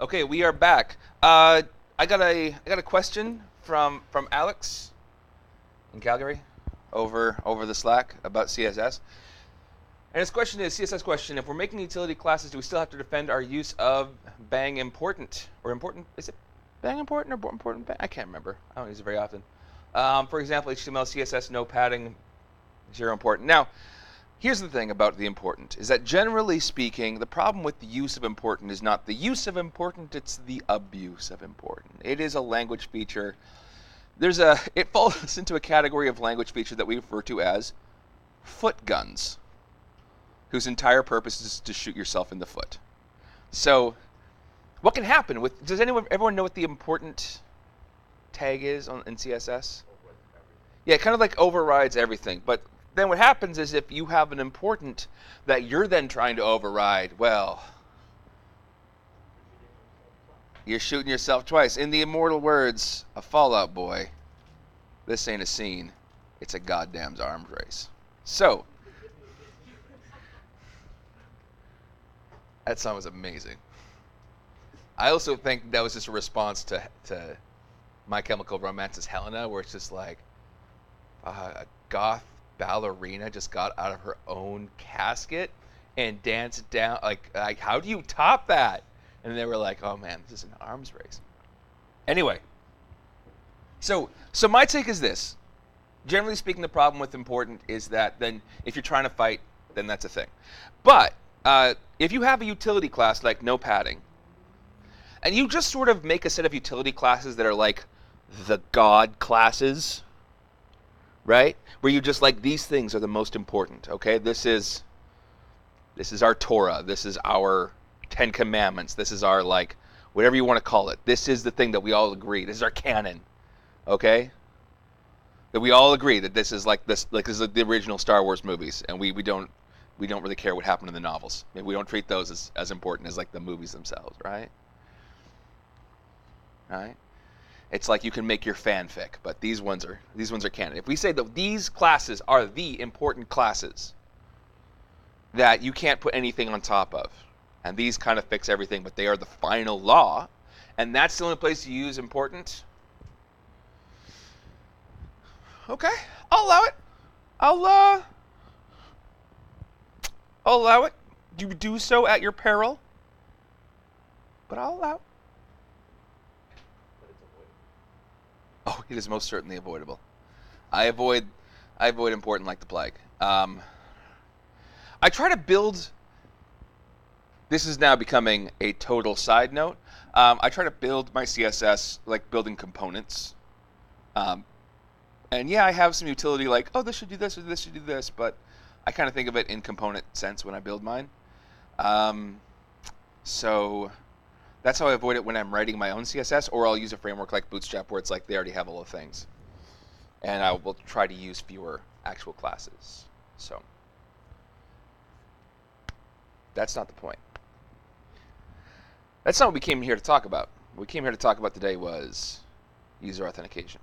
Okay, we are back. I got a question from Alex in Calgary over the Slack about CSS. And his question is, CSS question, if we're making utility classes, do we still have to defend our use of bang important? Or important, is it bang important or important bang? I can't remember. I don't use it very often. For example, HTML, CSS, no padding, zero important. Now, here's the thing about the important, is that generally speaking, the problem with the use of important is not the use of important, it's the abuse of important. It is a language feature. It falls into a category of language feature that we refer to as foot guns, whose entire purpose is to shoot yourself in the foot. So, what can happen with, everyone know what the important tag is in CSS? Yeah, it kind of like overrides everything, but then what happens is if you have an important that you're then trying to override, well, you're shooting yourself twice. In the immortal words of Fallout Boy, this ain't a scene, it's a goddamn arms race. So, that song was amazing. I also think that was just a response to My Chemical Romance's Helena, where it's just like a goth ballerina just got out of her own casket and danced down. Like how do you top that? And they were like, oh man, this is an arms race. Anyway, so my take is this. Generally speaking, the problem with important is that then if you're trying to fight, then that's a thing. But if you have a utility class like no padding, and you just sort of make a set of utility classes that are like the god classes, right? Where you just like, these things are the most important, okay? This is our Torah. This is our Ten Commandments. This is our, like, whatever you want to call it. This is the thing that we all agree. This is our canon, okay? That we all agree that this is this is like the original Star Wars movies, and we don't really care what happened in the novels. Maybe we don't treat those as important as like the movies themselves, right? Right? It's like you can make your fanfic, but these ones are canon. If we say that these classes are the important classes that you can't put anything on top of, and these kind of fix everything, but they are the final law, and that's the only place you use important, okay, I'll allow it. I'll allow it. You do so at your peril, but I'll allow it. Oh, it is most certainly avoidable. I avoid important like the plague. I try to build. This is now becoming a total side note. I try to build my CSS like building components. And yeah, I have some utility like, oh, this should do this or this should do this, but I kind of think of it in component sense when I build mine. So that's how I avoid it when I'm writing my own CSS, or I'll use a framework like Bootstrap where it's like they already have all the things. And I will try to use fewer actual classes. So that's not the point. That's not what we came here to talk about. What we came here to talk about today was user authentication.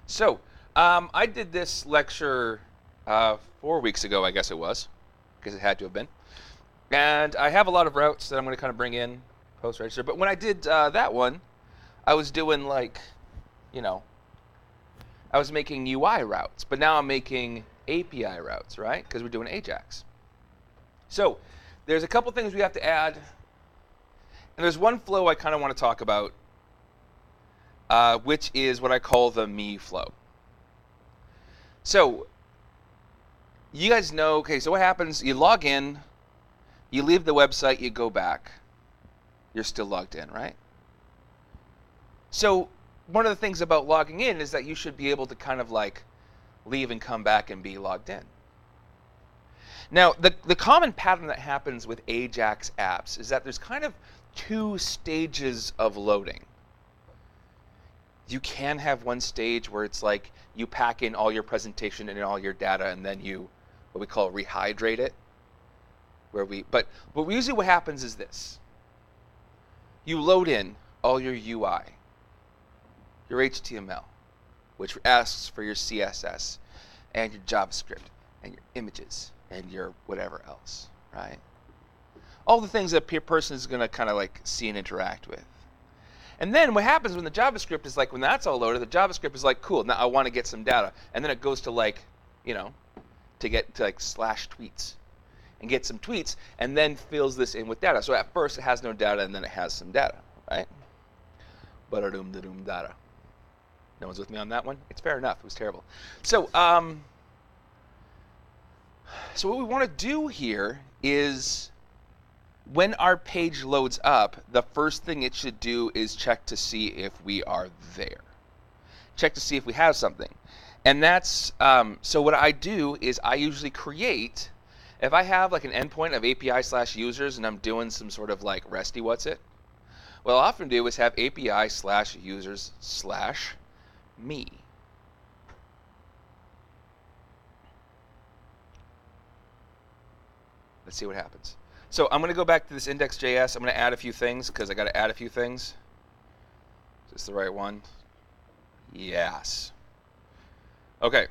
So I did this lecture 4 weeks ago, I guess it was, because it had to have been. And I have a lot of routes that I'm going to kind of bring in post-register. But when I did that one, I was doing like, I was making UI routes. But now I'm making API routes, right? Because we're doing AJAX. So there's a couple things we have to add. And there's one flow I kind of want to talk about, which is what I call the me flow. So you guys know, okay, so what happens, you log in, you leave the website, you go back. You're still logged in, right? So one of the things about logging in is that you should be able to kind of like leave and come back and be logged in. Now, the common pattern that happens with AJAX apps is that there's kind of two stages of loading. You can have one stage where it's like you pack in all your presentation and all your data, and then you, what we call rehydrate it. But usually what happens is this. You load in all your UI, your HTML, which asks for your CSS, and your JavaScript, and your images, and your whatever else, right? all the things that a peer person is going to kind of like see and interact with. And then what happens when the JavaScript is like, when that's all loaded, the JavaScript is like, cool, now I want to get some data. And then it goes to like, to get to like slash tweets and get some tweets and then fills this in with data. So at first it has no data and then it has some data, right? Ba-da-doom-da-doom data. No one's with me on that one? It's fair enough. It was terrible. So, so what we want to do here is when our page loads up, the first thing it should do is check to see if we are there. Check to see if we have something. And that's, so what I do is I usually create, if I have like an endpoint of API/users and I'm doing some sort of like RESTy what's it, what I'll often do is have API/users/me. Let's see what happens. So I'm going to go back to this index.js. I'm going to add a few things because I got to add a few things. Is this the right one? Yes. Okay.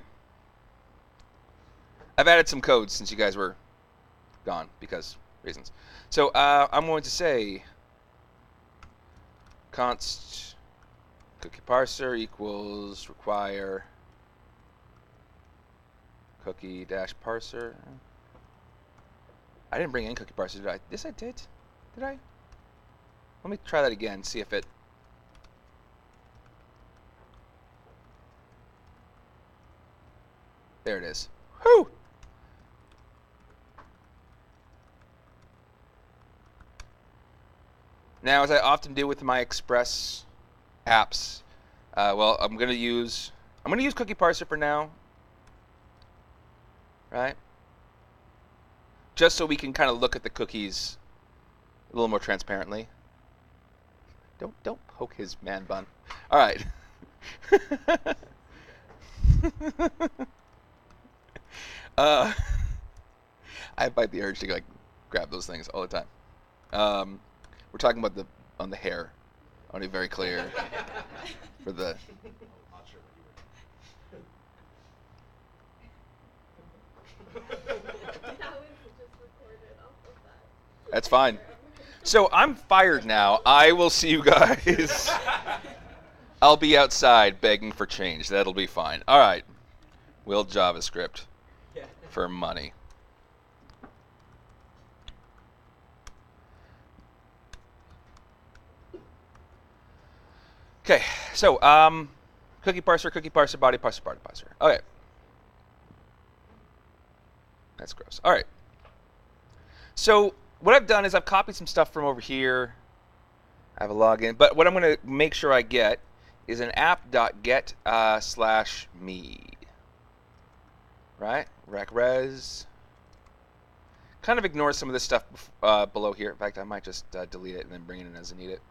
I've added some code since you guys were gone because reasons. So I'm going to say const cookie parser equals require cookie dash parser. I didn't bring in cookie parser, did I? Yes, I did. Did I? Let me try that again, see if it... There it is. Whew! Now, as I often do with my Express apps, well, I'm going to use cookie parser for now, right? Just so we can kind of look at the cookies a little more transparently. Don't poke his man bun. All right. I fight the urge to like grab those things all the time. We're talking about on the hair. I want to be very clear for the. That's fine. So I'm fired now. I will see you guys. I'll be outside begging for change. That'll be fine. All right. Will JavaScript for money. Okay. So cookie parser, body parser. Okay. That's gross. All right. So what I've done is I've copied some stuff from over here. I have a login, but what I'm going to make sure I get is an app.get /me. Right? Recres. Kind of ignore some of this stuff below here. In fact, I might just delete it and then bring it in as I need it.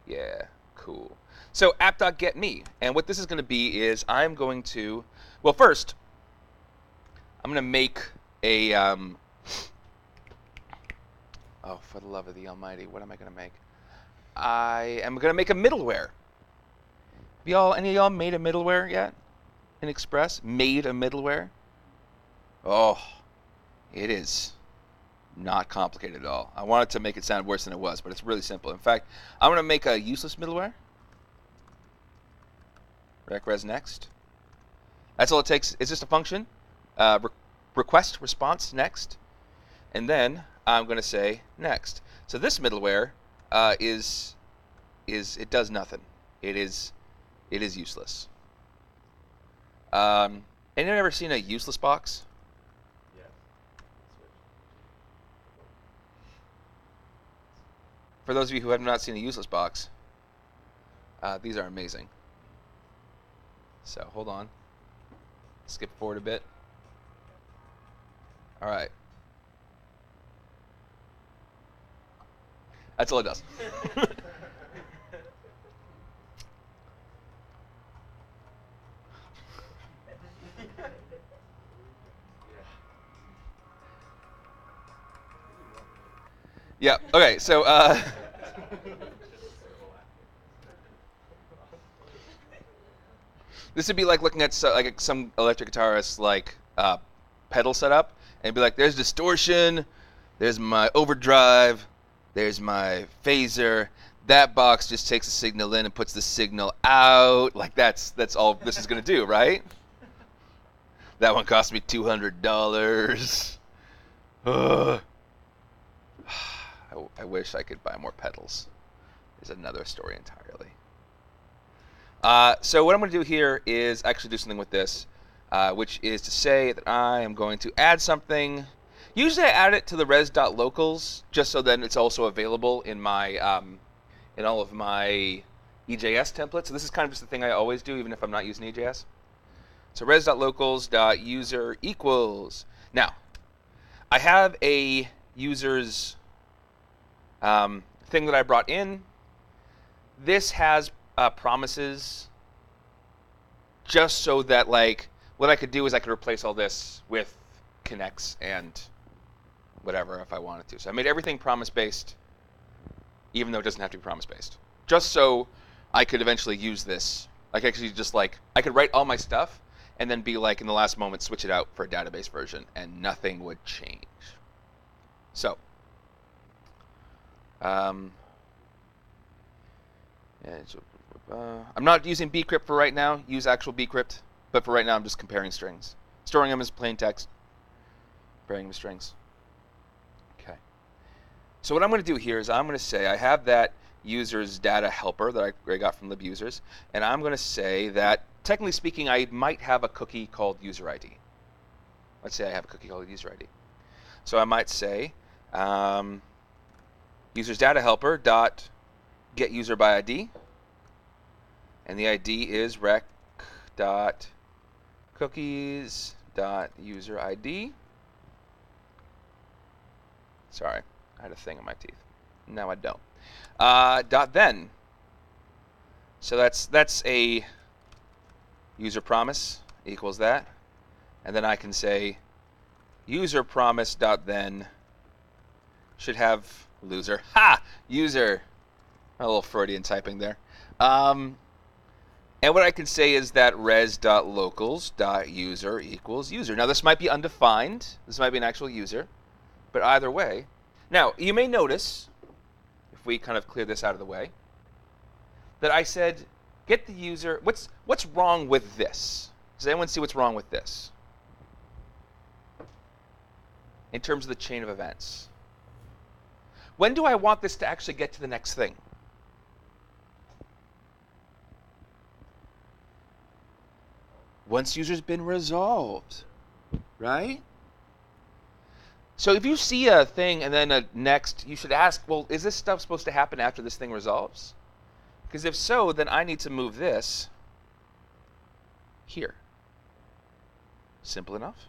Yeah, cool. So app.getMe. And what this is going to be is I'm going to, well, first, I'm going to make a, oh, for the love of the almighty, what am I going to make? I am going to make a middleware. Any of y'all made a middleware yet? In Express? Made a middleware? Oh, it is not complicated at all. I wanted to make it sound worse than it was, but it's really simple. In fact, I'm going to make a useless middleware. Recres next. That's all it takes. It's just a function. Request response next. And then I'm going to say next. So this middleware it does nothing. It is useless. Anyone ever seen a useless box? Yeah. For those of you who have not seen a useless box, these are amazing. So hold on. Skip forward a bit. All right. That's all it does. Yeah. Okay. So. This would be like looking at some electric guitarist's pedal setup and be like, there's distortion, There's my overdrive. There's my phaser. That box just takes the signal in and puts the signal out. Like that's all this is gonna do, right? That one cost me $200. Ugh. I wish I could buy more pedals. Is another story entirely. So what I'm going to do here is actually do something with this, which is to say that I am going to add something. Usually I add it to the res.locals just so then it's also available in my in all of my EJS templates. So this is kind of just the thing I always do, even if I'm not using EJS. So res.locals.user equals. Now, I have a user's thing that I brought in. This has promises just so that, like, what I could do is I could replace all this with connects and whatever if I wanted to. So I made everything promise-based, even though it doesn't have to be promise-based. Just so I could eventually use this. Like, actually just, like, I could write all my stuff and then be like, in the last moment, switch it out for a database version, and nothing would change. So, I'm not using bcrypt for right now. Use actual bcrypt, but for right now, I'm just comparing strings, storing them as plain text, comparing them as strings. Okay. So what I'm going to do here is I'm going to say I have that user's data helper that I got from libusers, and I'm going to say that technically speaking, I might have a cookie called user ID. Let's say I have a cookie called user ID. So I might say user's data helper dot get user by ID, and the ID is rec dot cookies dot user ID. Sorry, I had a thing in my teeth. Now I don't. Dot then. So that's a user promise equals that, and then I can say user promise dot then should have loser. Ha! User. A little Freudian typing there. And what I can say is that res.locals.user equals user. Now this might be undefined. This might be an actual user, but either way. Now you may notice, if we kind of clear this out of the way, that I said get the user. What's wrong with this? Does anyone see what's wrong with this? In terms of the chain of events. When do I want this to actually get to the next thing? Once user's been resolved, right? So if you see a thing and then a next, you should ask, well, is this stuff supposed to happen after this thing resolves? Because if so, then I need to move this here. Simple enough?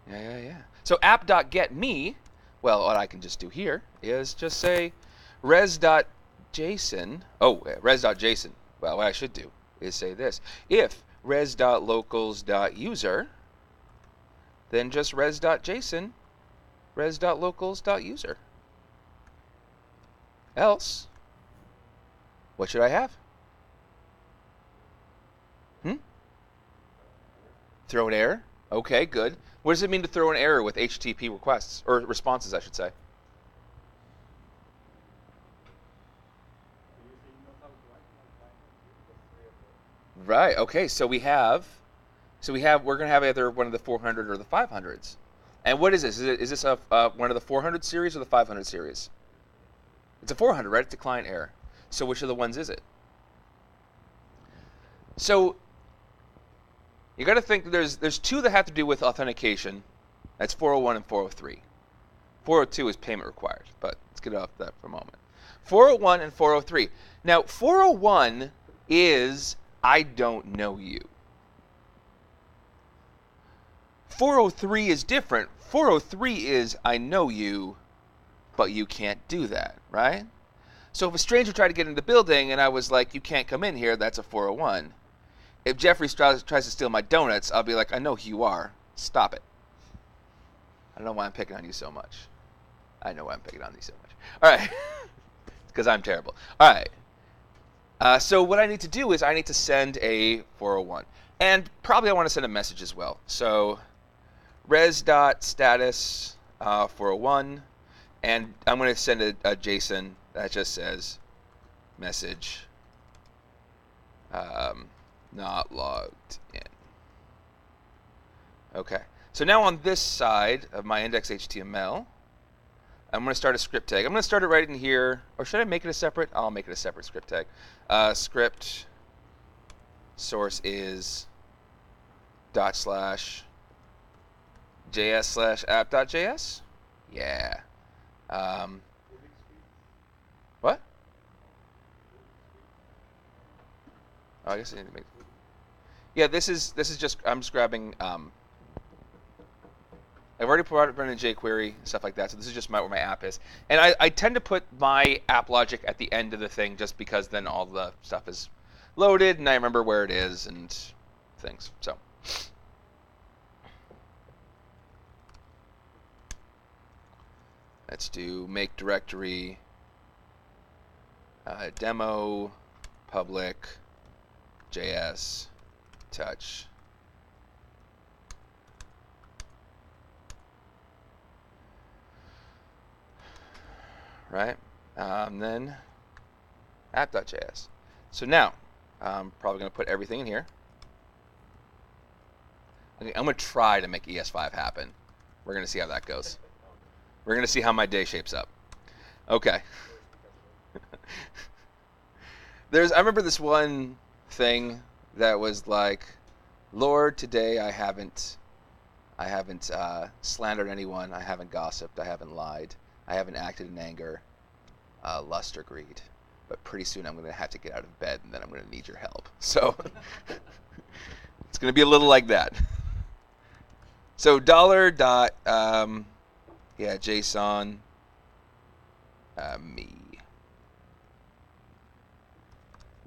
Yeah. So app.getMe, well, what I can just do here is just say res.json. Oh, res.json. Well, what I should do is say this. If res.locals.user, then just res.json, res.locals.user. Else, what should I have? Throw an error? Okay, good. What does it mean to throw an error with HTTP requests, or responses, I should say? Right. Okay. So we're going to have either one of the 400 or the 500s. And what is this? Is this one of the 400 series or the 500 series? It's a 400, right? It's a client error. So which of the ones is it? So you got to think there's two that have to do with authentication. That's 401 and 403. 402 is payment required, but let's get off that for a moment. 401 and 403. Now, 401 is I don't know you. 403 is different. 403 is I know you, but you can't do that, right? So if a stranger tried to get into the building and I was like, you can't come in here, that's a 401. If Jeffrey tries to steal my donuts, I'll be like, I know who you are. Stop it. I don't know why I'm picking on you so much. I know why I'm picking on you so much. All right. Because I'm terrible. All right. So what I need to do is I need to send a 401. And probably I want to send a message as well. So res.status 401, and I'm going to send a JSON that just says message not logged in. Okay, so now on this side of my index.html, I'm going to start a script tag. I'm going to start it right in here, or should I make it a separate? I'll make it a separate script tag. Script source is /js/app.js. Yeah. What? Oh, I guess I need to make. Yeah, this is just, I'm just grabbing. I've already put in jQuery and stuff like that, so this is just where my app is. And I tend to put my app logic at the end of the thing just because then all the stuff is loaded and I remember where it is and things. So let's do make directory demo public JS touch. Right? Then app.js. So now, I'm probably going to put everything in here. Okay, I'm going to try to make ES5 happen. We're going to see how that goes. We're going to see how my day shapes up. Okay. I remember this one thing that was like, Lord, today I haven't slandered anyone. I haven't gossiped. I haven't lied. I haven't acted in anger, lust, or greed. But pretty soon I'm going to have to get out of bed, and then I'm going to need your help. So it's going to be a little like that. So $JSON me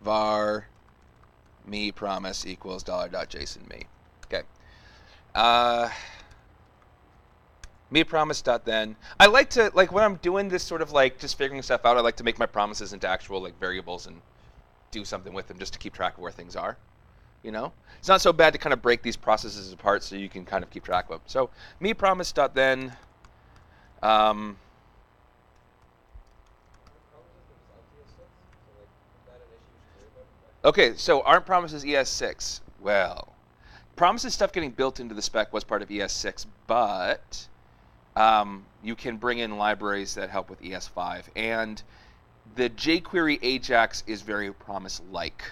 var me promise equals $.json me. Okay. Me promise dot then. I like to, like, when I'm doing this sort of like just figuring stuff out, I like to make my promises into actual like variables and do something with them just to keep track of where things are. You know, it's not so bad to kind of break these processes apart so you can kind of keep track of them. So me promise dot then. Okay, so aren't promises ES6? Well, promises stuff getting built into the spec was part of ES6, but you can bring in libraries that help with ES5, and the jQuery Ajax is very promise-like.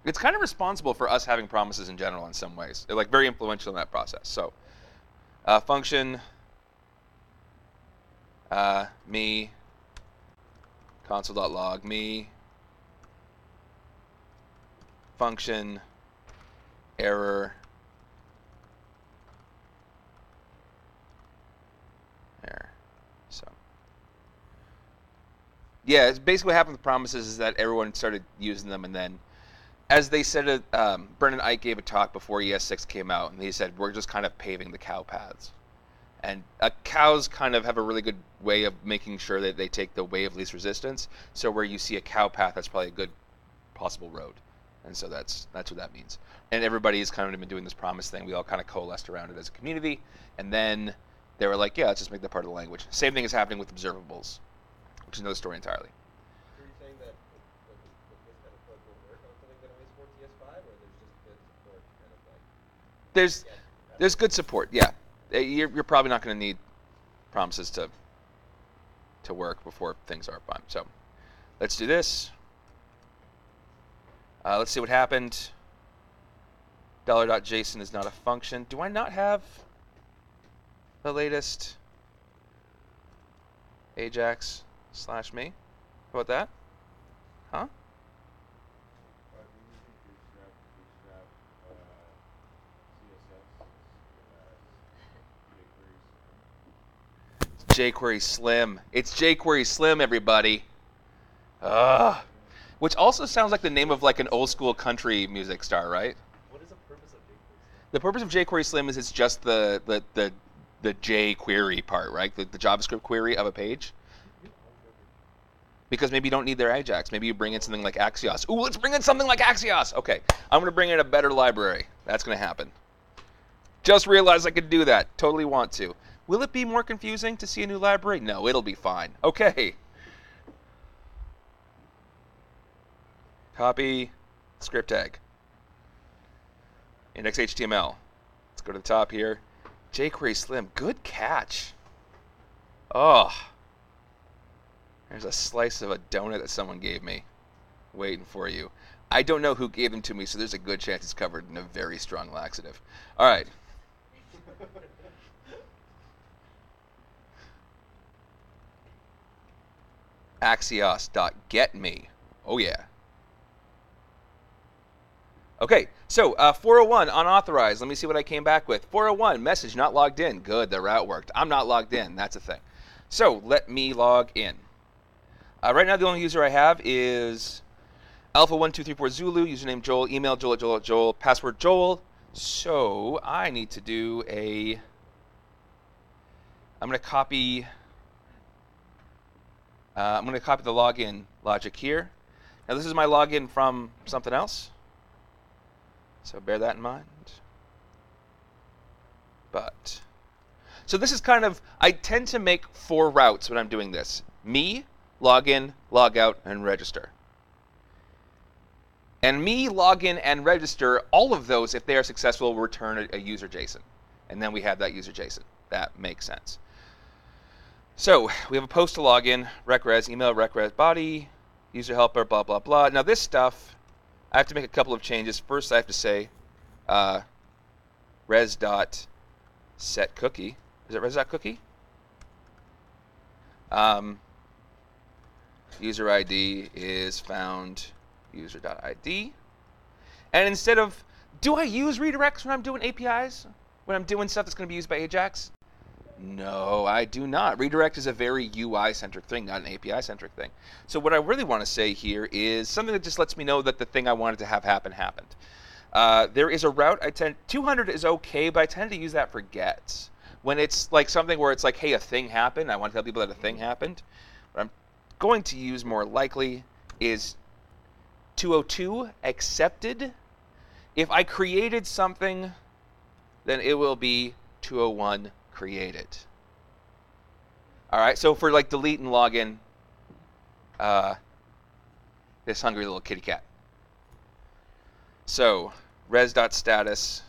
It's kind of responsible for us having promises in general in some ways. They're like very influential in that process. So function me console.log me function error there. So yeah, it's basically what happened with promises is that everyone started using them, and then as they said, Brennan Ike gave a talk before ES6 came out, and he said we're just kind of paving the cow paths. And cows kind of have a really good way of making sure that they take the way of least resistance. So where you see a cow path, that's probably a good possible road. And so that's what that means. And everybody's kind of been doing this promise thing. We all kind of coalesced around it as a community. And then they were like, yeah, let's just make that part of the language. Same thing is happening with observables, which is another story entirely. So you're saying that this kind of code will work on something that only supports ES5, or there's just good support kind of like... There's good support, yeah. You're probably not going to need promises to work before things are fine. So let's do this. Let's see what happened. $.json is not a function. Do I not have the latest Ajax / me? How about that? Huh? jQuery Slim. It's jQuery Slim, everybody. Which also sounds like the name of like an old school country music star, right? What is the purpose of jQuery Slim? The purpose of jQuery Slim is it's just the jQuery part, right? The JavaScript query of a page. Because maybe you don't need their Ajax. Maybe you bring in something like Axios. Ooh, let's bring in something like Axios. Okay, I'm going to bring in a better library. That's going to happen. Just realized I could do that. Totally want to. Will it be more confusing to see a new library? No, it'll be fine. Okay. Copy script tag. Index HTML. Let's go to the top here. jQuery Slim. Good catch. Oh. There's a slice of a donut that someone gave me. Waiting for you. I don't know who gave them to me, so there's a good chance it's covered in a very strong laxative. All right. Axios.getMe. Oh, yeah. Okay, so 401, unauthorized. Let me see what I came back with. 401, message not logged in. Good, the route worked. I'm not logged in. That's a thing. So let me log in. Right now, the only user I have is Alpha1234 Zulu, username Joel, email Joel, password Joel. So I need to do I'm going to copy the login logic here. Now this is my login from something else, so bear that in mind. So this is kind of, I tend to make 4 routes when I'm doing this. Me, login, log out, and register. And me, login, and register, all of those, if they are successful, will return a user JSON. And then we have that user JSON. That makes sense. So we have a post to login, recres, email, recres, body, user helper, blah, blah, blah. Now this stuff, I have to make a couple of changes. First, I have to say res.setCookie. Is it res.cookie? User ID is found user.id. And instead of, do I use redirects when I'm doing APIs? When I'm doing stuff that's going to be used by Ajax? No, I do not. Redirect is a very UI-centric thing, not an API-centric thing. So what I really want to say here is something that just lets me know that the thing I wanted to have happen happened. There is a route 200 is okay, but I tend to use that for gets. When it's like something where it's like, hey, a thing happened, I want to tell people that a thing happened. What I'm going to use more likely is 202 accepted. If I created something, then it will be 201 created. All right, so for like delete and login, this hungry little kitty cat. So res.status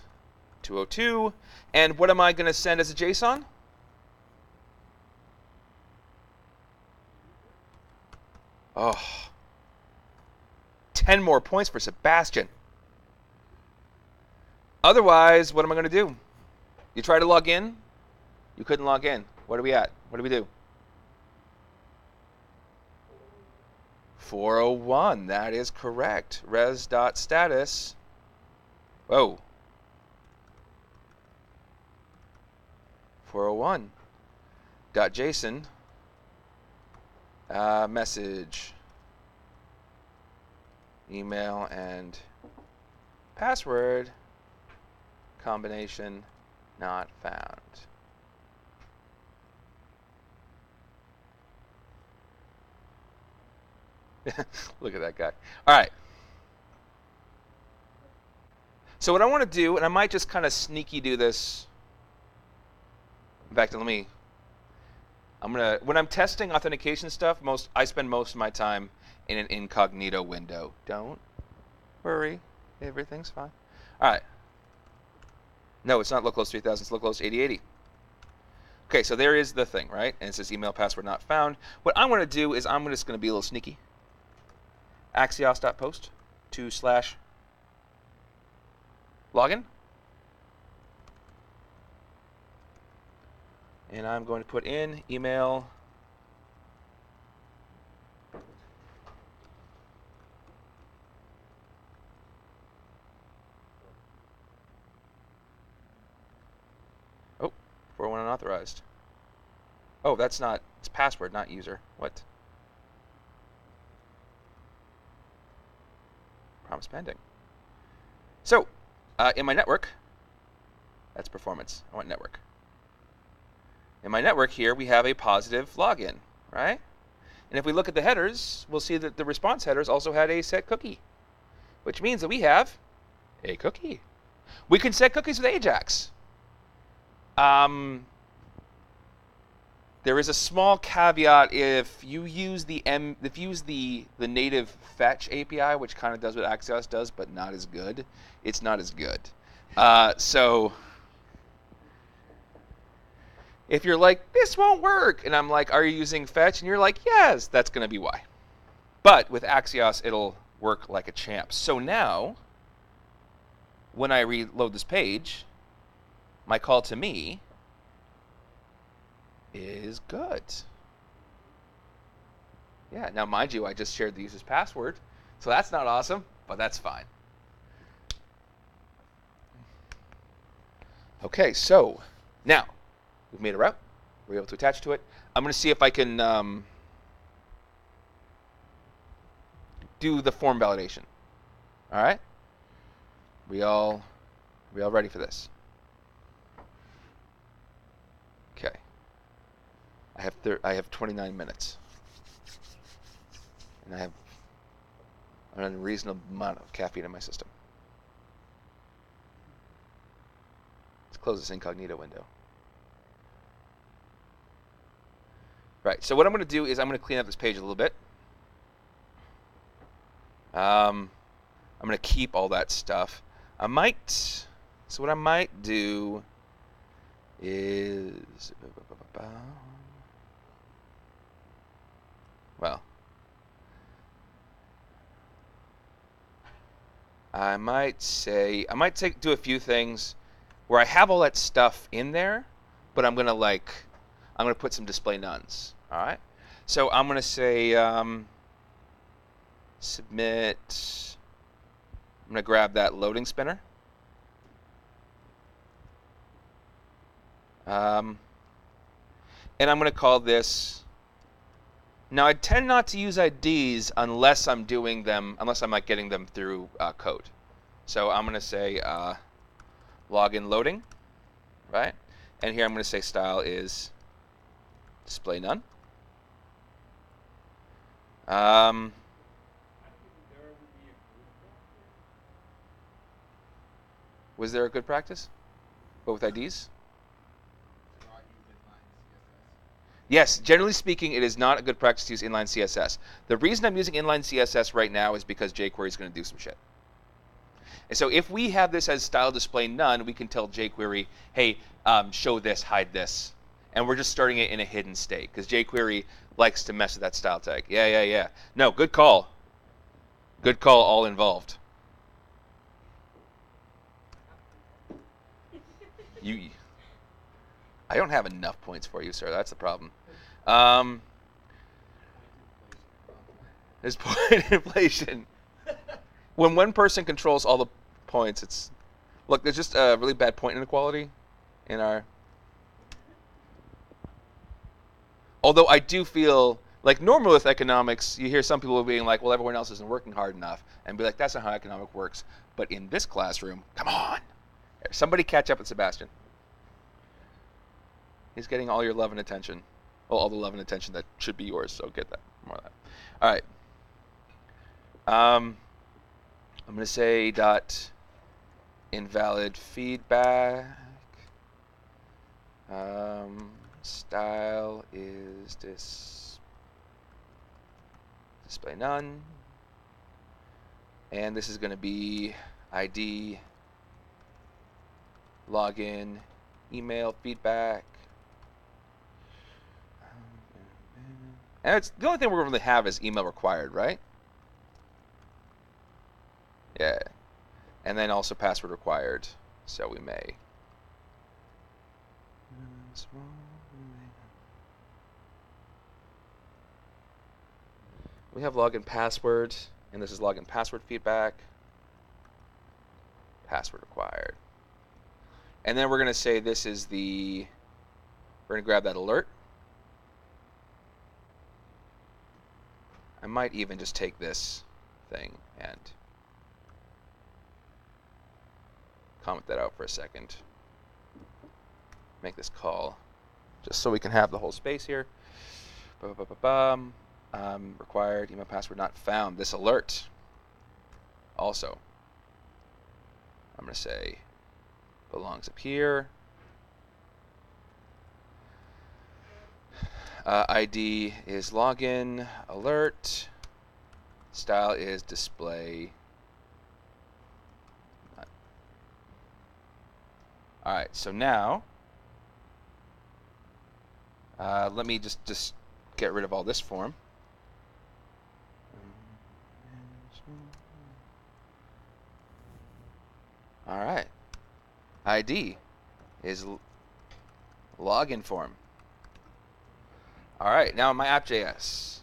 202, and what am I going to send as a JSON? Oh, 10 more points for Sebastian. Otherwise, what am I going to do? You try to log in, you couldn't log in. What are we at? What do we do? 401, that is correct. Res.status. Whoa. 401.json. Message. Email and password. Combination not found. Look at that guy. All right. So what I want to do, and I might just kind of sneaky do this. In fact, when I'm testing authentication stuff, I spend most of my time in an incognito window. Don't worry, everything's fine. All right. No, it's not localhost 3000, it's localhost 8080. Okay, so there is the thing, right? And it says email password not found. What I'm going to do is I'm just going to be a little sneaky. Axios.post /login. And I'm going to put in email. Oh, 401 unauthorized. Oh, it's password, not user. What? Promise pending. So, in my network, that's performance. I want network. In my network here, we have a positive login, right? And if we look at the headers, we'll see that the response headers also had a set cookie, which means that we have a cookie. We can set cookies with Ajax. There is a small caveat if you use the native fetch API, which kind of does what Axios does, but not as good. It's not as good. So if you're like, this won't work, and I'm like, are you using fetch? And you're like, yes, that's going to be why. But with Axios, it'll work like a champ. So now, when I reload this page, my call to me is good. Yeah, now mind you, I just shared the user's password, so that's not awesome, but that's fine. Okay, so now we've made a route. We're able to attach to it. I'm going to see if I can do the form validation. All right? We all ready for this? Okay. I have 29 minutes. And I have an unreasonable amount of caffeine in my system. Let's close this incognito window. Right, so what I'm going to do is I'm going to clean up this page a little bit. I'm going to keep all that stuff. So what I might do is, well, I might do a few things where I have all that stuff in there, but I'm gonna put some display nones. All right. So I'm gonna say submit. I'm gonna grab that loading spinner. And I'm gonna call this. Now I tend not to use IDs unless I'm like getting them through code. So I'm gonna say login loading, right? And here I'm gonna say style is display none. Was there a good practice? But with IDs? Yes, generally speaking, it is not a good practice to use inline CSS. The reason I'm using inline CSS right now is because jQuery is going to do some shit. And so if we have this as style display none, we can tell jQuery, hey, show this, hide this. And we're just starting it in a hidden state because jQuery likes to mess with that style tag. Yeah. No, good call. Good call, all involved. I don't have enough points for you, sir. That's the problem. There's point inflation. When one person controls all the points, look, there's just a really bad point inequality in our. Although I do feel like normally with economics, you hear some people being like, well, everyone else isn't working hard enough, and be like, that's not how economics works. But in this classroom, come on. Somebody catch up with Sebastian. He's getting all your love and attention. Well, all the love and attention that should be yours, so get that. More of that. All right. I'm going to say dot invalid feedback. Style is display none. And this is going to be ID, login, email, feedback. And it's the only thing we're going to really have is email required, right? Yeah. And then also password required. So we may. We have login password, and this is login password feedback. Password required. And then we're going to say this is we're going to grab that alert. I might even just take this thing and comment that out for a second. Make this call just so we can have the whole space here. Required email password not found. This alert also, I'm going to say belongs up here. ID is login alert. Style is display. All right, so now let me just get rid of all this form. All right, ID is login form. All right, now in my app.js,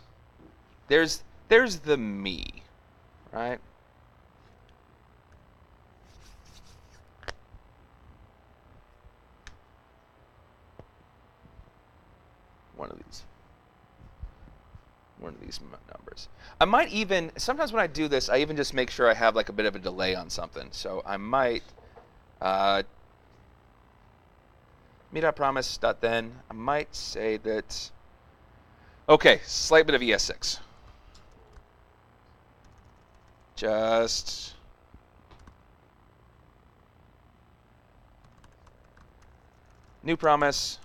there's the me, right? One of these numbers. I might even, sometimes when I do this, I even just make sure I have like a bit of a delay on something. So I might me.promise.then, I might say that, okay, slight bit of ES6. Just new promise.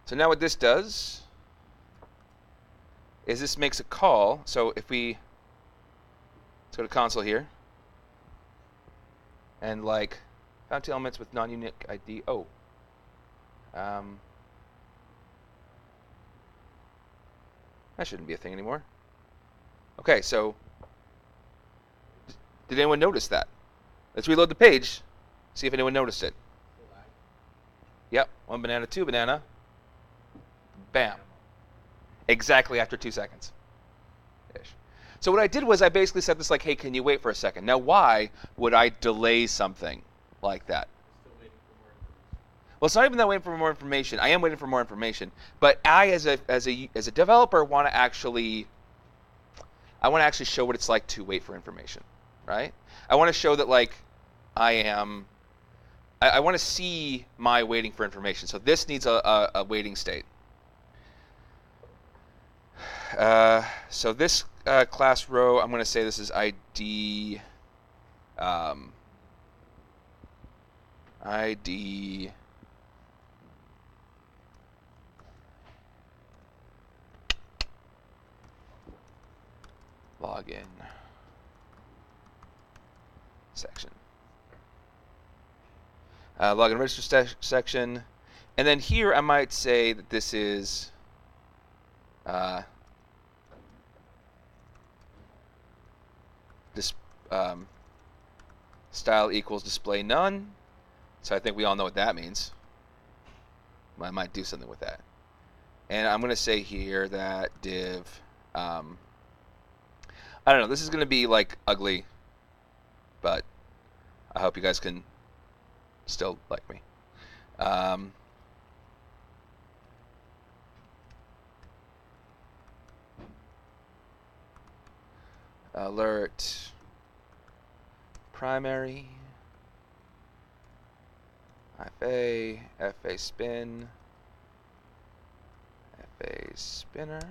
So now what this does is this makes a call. So if we, let's go to console here, and like found two elements with non-unique ID. Oh, that shouldn't be a thing anymore. Okay, so did anyone notice that? Let's reload the page, see if anyone noticed it. Yep, 1 banana, 2 banana. Bam. Exactly after 2 seconds. Ish. So what I did was I basically said this like, hey, can you wait for a second? Now, why would I delay something like that? Still waiting for more information. Well, it's not even that waiting for more information. I am waiting for more information, but I, as a developer, want to actually show what it's like to wait for information, right? I want to show that like I want to see my waiting for information. So this needs a waiting state. So this class row, I'm going to say this is ID. ID. Login section. Login register section, and then here I might say that this is this style equals display none. So I think we all know what that means. I might do something with that. And I'm going to say here that div, I don't know, this is going to be like ugly, but I hope you guys can still like me. Alert primary FA spin FA spinner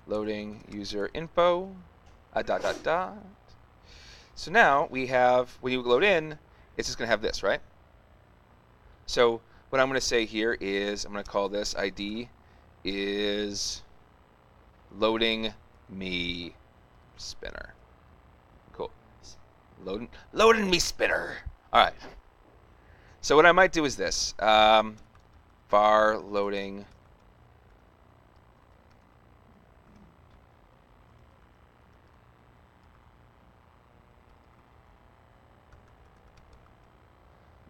loading user info dot. So now we have, when you load in, it's just going to have this, right? So what I'm going to say here is I'm going to call this ID is loading me spinner. Cool. Loading me spinner. All right. So what I might do is this. Var loading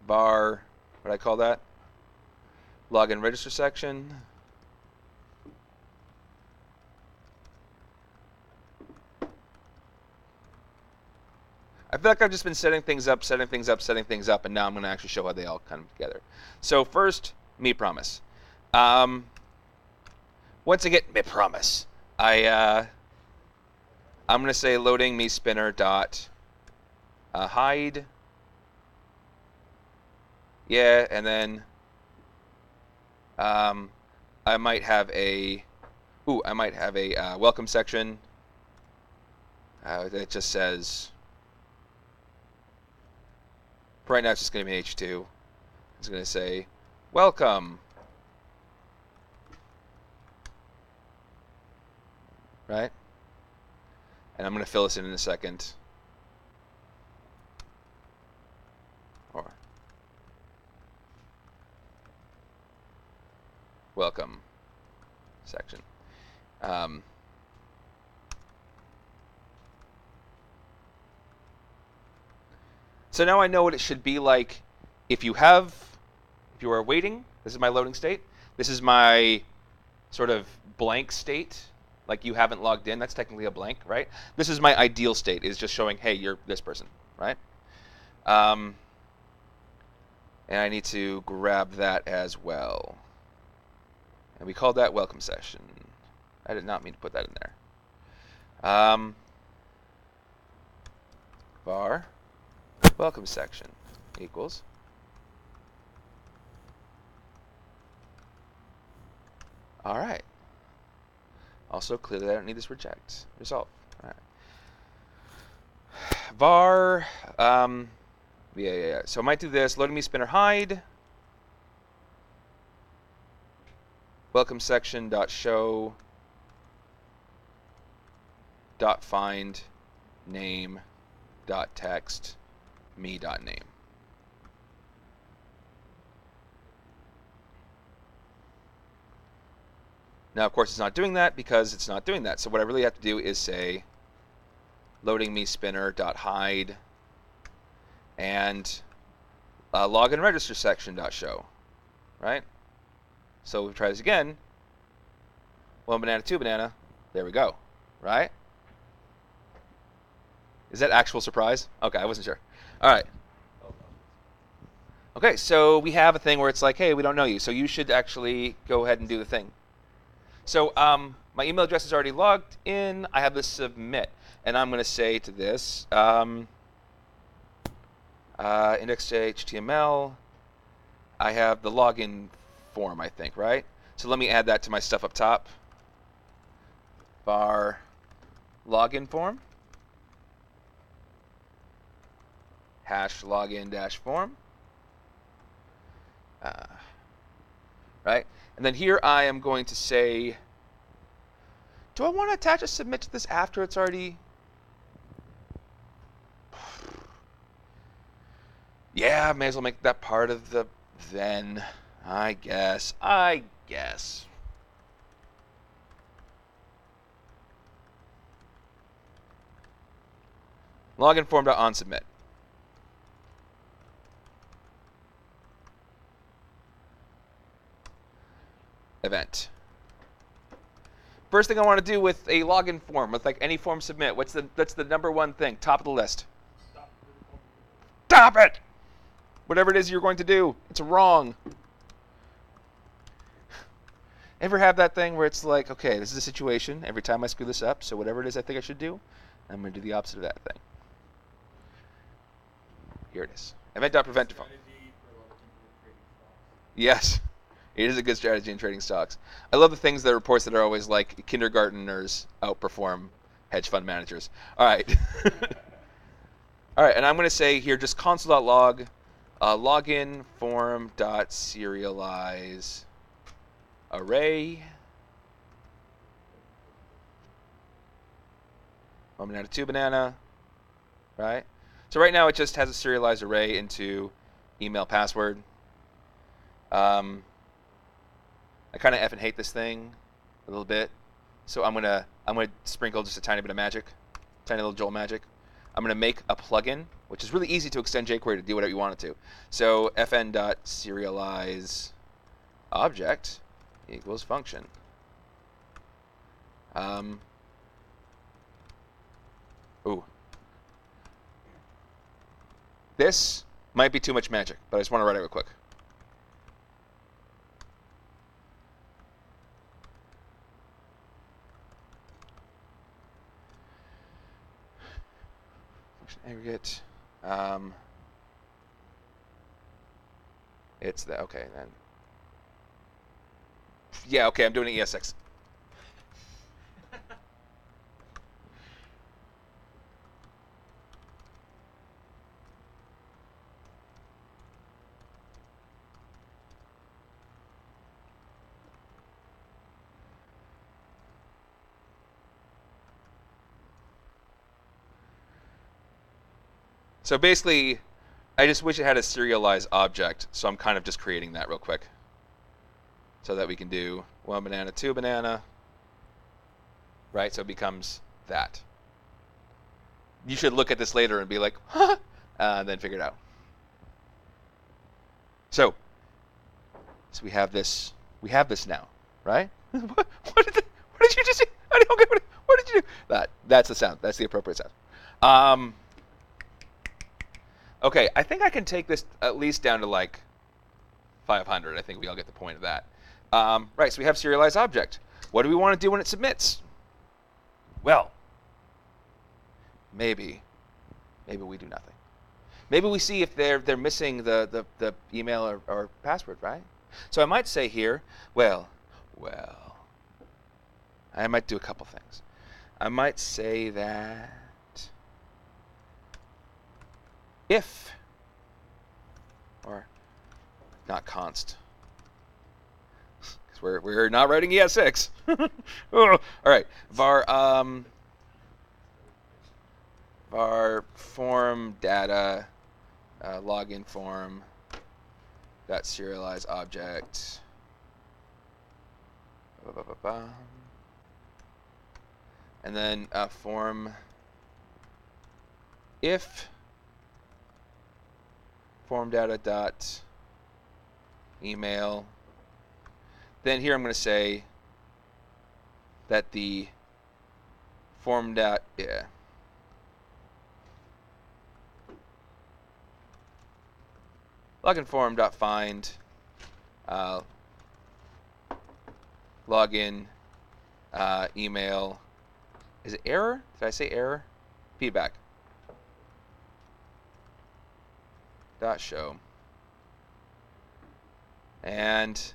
var, what do I call that? Login register section. I feel like I've just been setting things up, and now I'm going to actually show how they all come together. So first, me promise. Once again, me promise. I'm going to say loading me spinner dot hide. Yeah, and then I might have a welcome section that just says. For right now, it's just going to be H2. It's going to say welcome. Right? And I'm going to fill this in a second. Or welcome section. So now I know what it should be like if you are waiting. This is my loading state. This is my sort of blank state. Like you haven't logged in. That's technically a blank, right? This is my ideal state, is just showing, hey, you're this person, right? And I need to grab that as well. And we called that welcome session. I did not mean to put that in there. Var welcome section equals all right. Also, clearly I don't need this reject. Resolve. All right. Var yeah. So I might do this. Loading me spinner hide. Welcome section dot show dot find name dot text me dot name. Now, of course, it's not doing that because it's not doing that. So what I really have to do is say loading me spinner dot hide and login register section dot show, right? So we try this again. 1 banana, 2 banana. There we go, right? Is that actual surprise? Okay, I wasn't sure. All right. Okay, so we have a thing where it's like, hey, we don't know you, so you should actually go ahead and do the thing. So my email address is already logged in. I have this submit, and I'm going to say to this index.html. I have the login form, I think, right? So let me add that to my stuff up top. Var login form. Hash login dash form. Right? And then here I am going to say, do I want to attach a submit to this after it's already? Yeah, may as well make that part of the then, I guess. Login form.onSubmit. Event. First thing I want to do with a login form, with like any form submit, that's the number one thing, top of the list. Stop it! Whatever it is you're going to do, it's wrong. Ever have that thing where it's like, okay, this is a situation, every time I screw this up, so whatever it is I think I should do, I'm going to do the opposite of that thing. Here it is. Event.prevent default. Yes. It is a good strategy in trading stocks. I love the things that reports that are always like kindergarteners outperform hedge fund managers. All right. All right, and I'm going to say here just console.log login form.serialize array. 1 banana, 2 banana, right? So right now it just has a serialized array into email password. I kind of effing hate this thing a little bit, so I'm gonna sprinkle just a tiny bit of magic, tiny little Joel magic. I'm gonna make a plugin, which is really easy to extend jQuery to do whatever you want it to. So fn.serialize object equals function. This might be too much magic, but I just want to write it real quick. Aggregate. It's the okay then. Yeah, okay, I'm doing an ESX. So basically, I just wish it had a serialized object, so I'm kind of just creating that real quick. So that we can do 1 banana, 2 banana, right? So it becomes that. You should look at this later and be like, huh? And then figure it out. So we have this. We have this now, right? what did you just do? I don't get what did you do? That's the sound. That's the appropriate sound. Okay, I think I can take this at least down to like 500. I think we all get the point of that. Right, so we have serialized object. What do we want to do when it submits? Well, maybe we do nothing. Maybe we see if they're missing the email or password, right? So I might say here, well, I might do a couple things. I might say that if, or not const, because we're not writing ES6. Oh, all right, var form data login form that serialize object. And then form if form data dot email. Then here I'm going to say that the form dot login form dot find login email. Is it error? Did I say error? Feedback. Dot show. And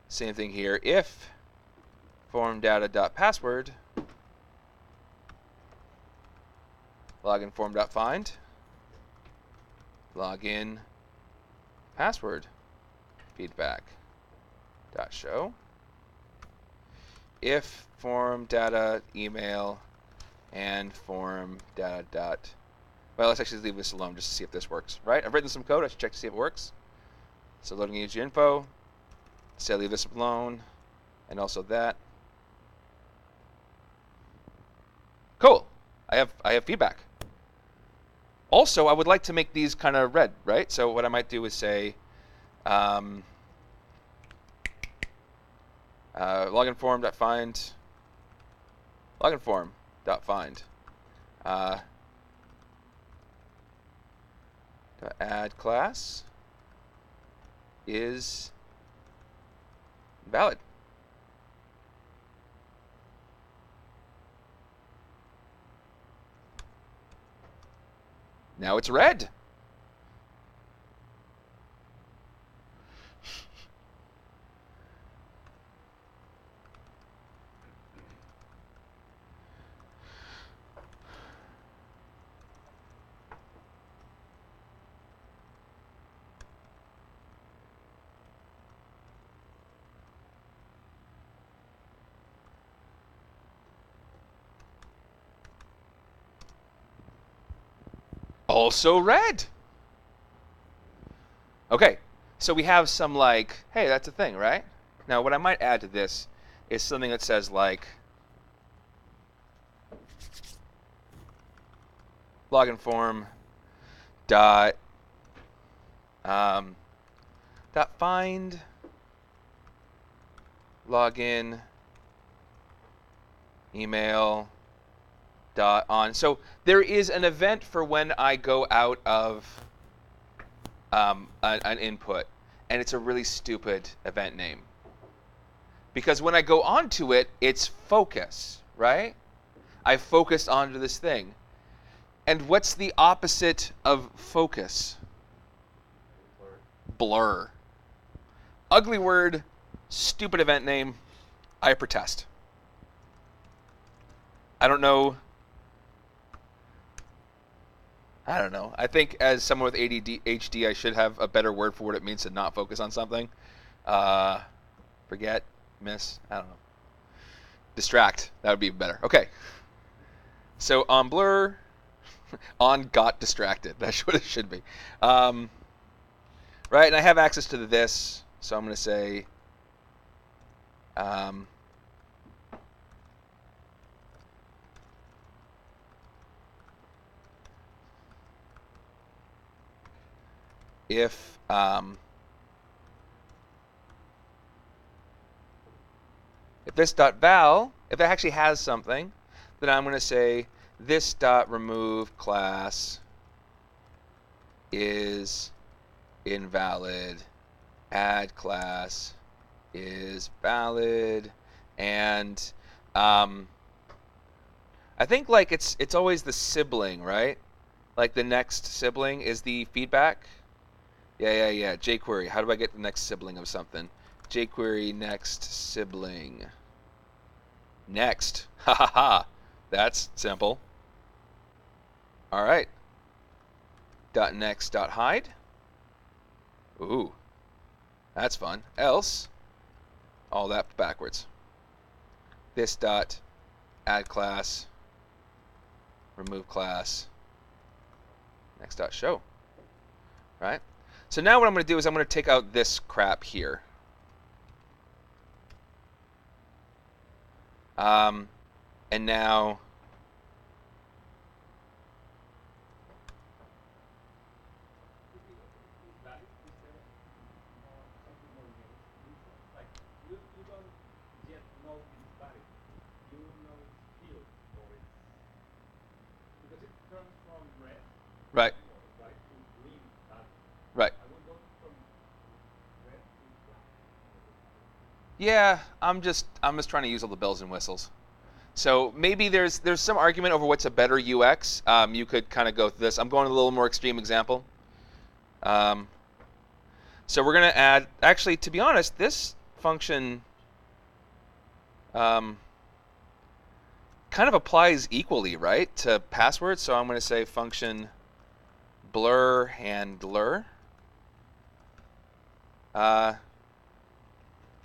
same thing here. If form data dot password login form dot find login password feedback dot show. If form data email and form data dot, well, let's actually leave this alone just to see if this works, right? I've written some code. I should check to see if it works. So loading user info. Say I leave this alone, and also that. Cool. I have feedback. Also, I would like to make these kind of red, right? So what I might do is say login form dot find login form dot find add class is valid. Now it's red. Also red. Okay, so we have some like, hey, that's a thing, right? Now what I might add to this is something that says like login form dot dot find login email dot on. So there is an event for when I go out of an input, and it's a really stupid event name. Because when I go onto it, it's focus, right? I focused onto this thing. And what's the opposite of focus? Blur. Ugly word, stupid event name, I protest. I don't know. I think as someone with ADHD, I should have a better word for what it means to not focus on something. Forget, miss, I don't know. Distract, that would be better. Okay. So on blur, on got distracted. That's what it should be. Right, and I have access to this, so I'm going to say if this dot val, if it actually has something, then I'm going to say this dot remove class is invalid, add class is valid, and I think like it's always the sibling, right? Like the next sibling is the feedback. Yeah. jQuery. How do I get the next sibling of something? jQuery next sibling. Next. Ha ha ha. That's simple. All right. Dot next dot hide. Ooh. That's fun. Else. All that backwards. This dot add class. Remove class. Next dot show. Right? So now what I'm going to do is I'm going to take out this crap here. And now right. Right. Yeah, I'm just trying to use all the bells and whistles. So maybe there's some argument over what's a better UX. You could kind of go through this. I'm going to a little more extreme example. So we're going to add, actually, to be honest, this function kind of applies equally, right, to passwords. So I'm going to say function blur handler.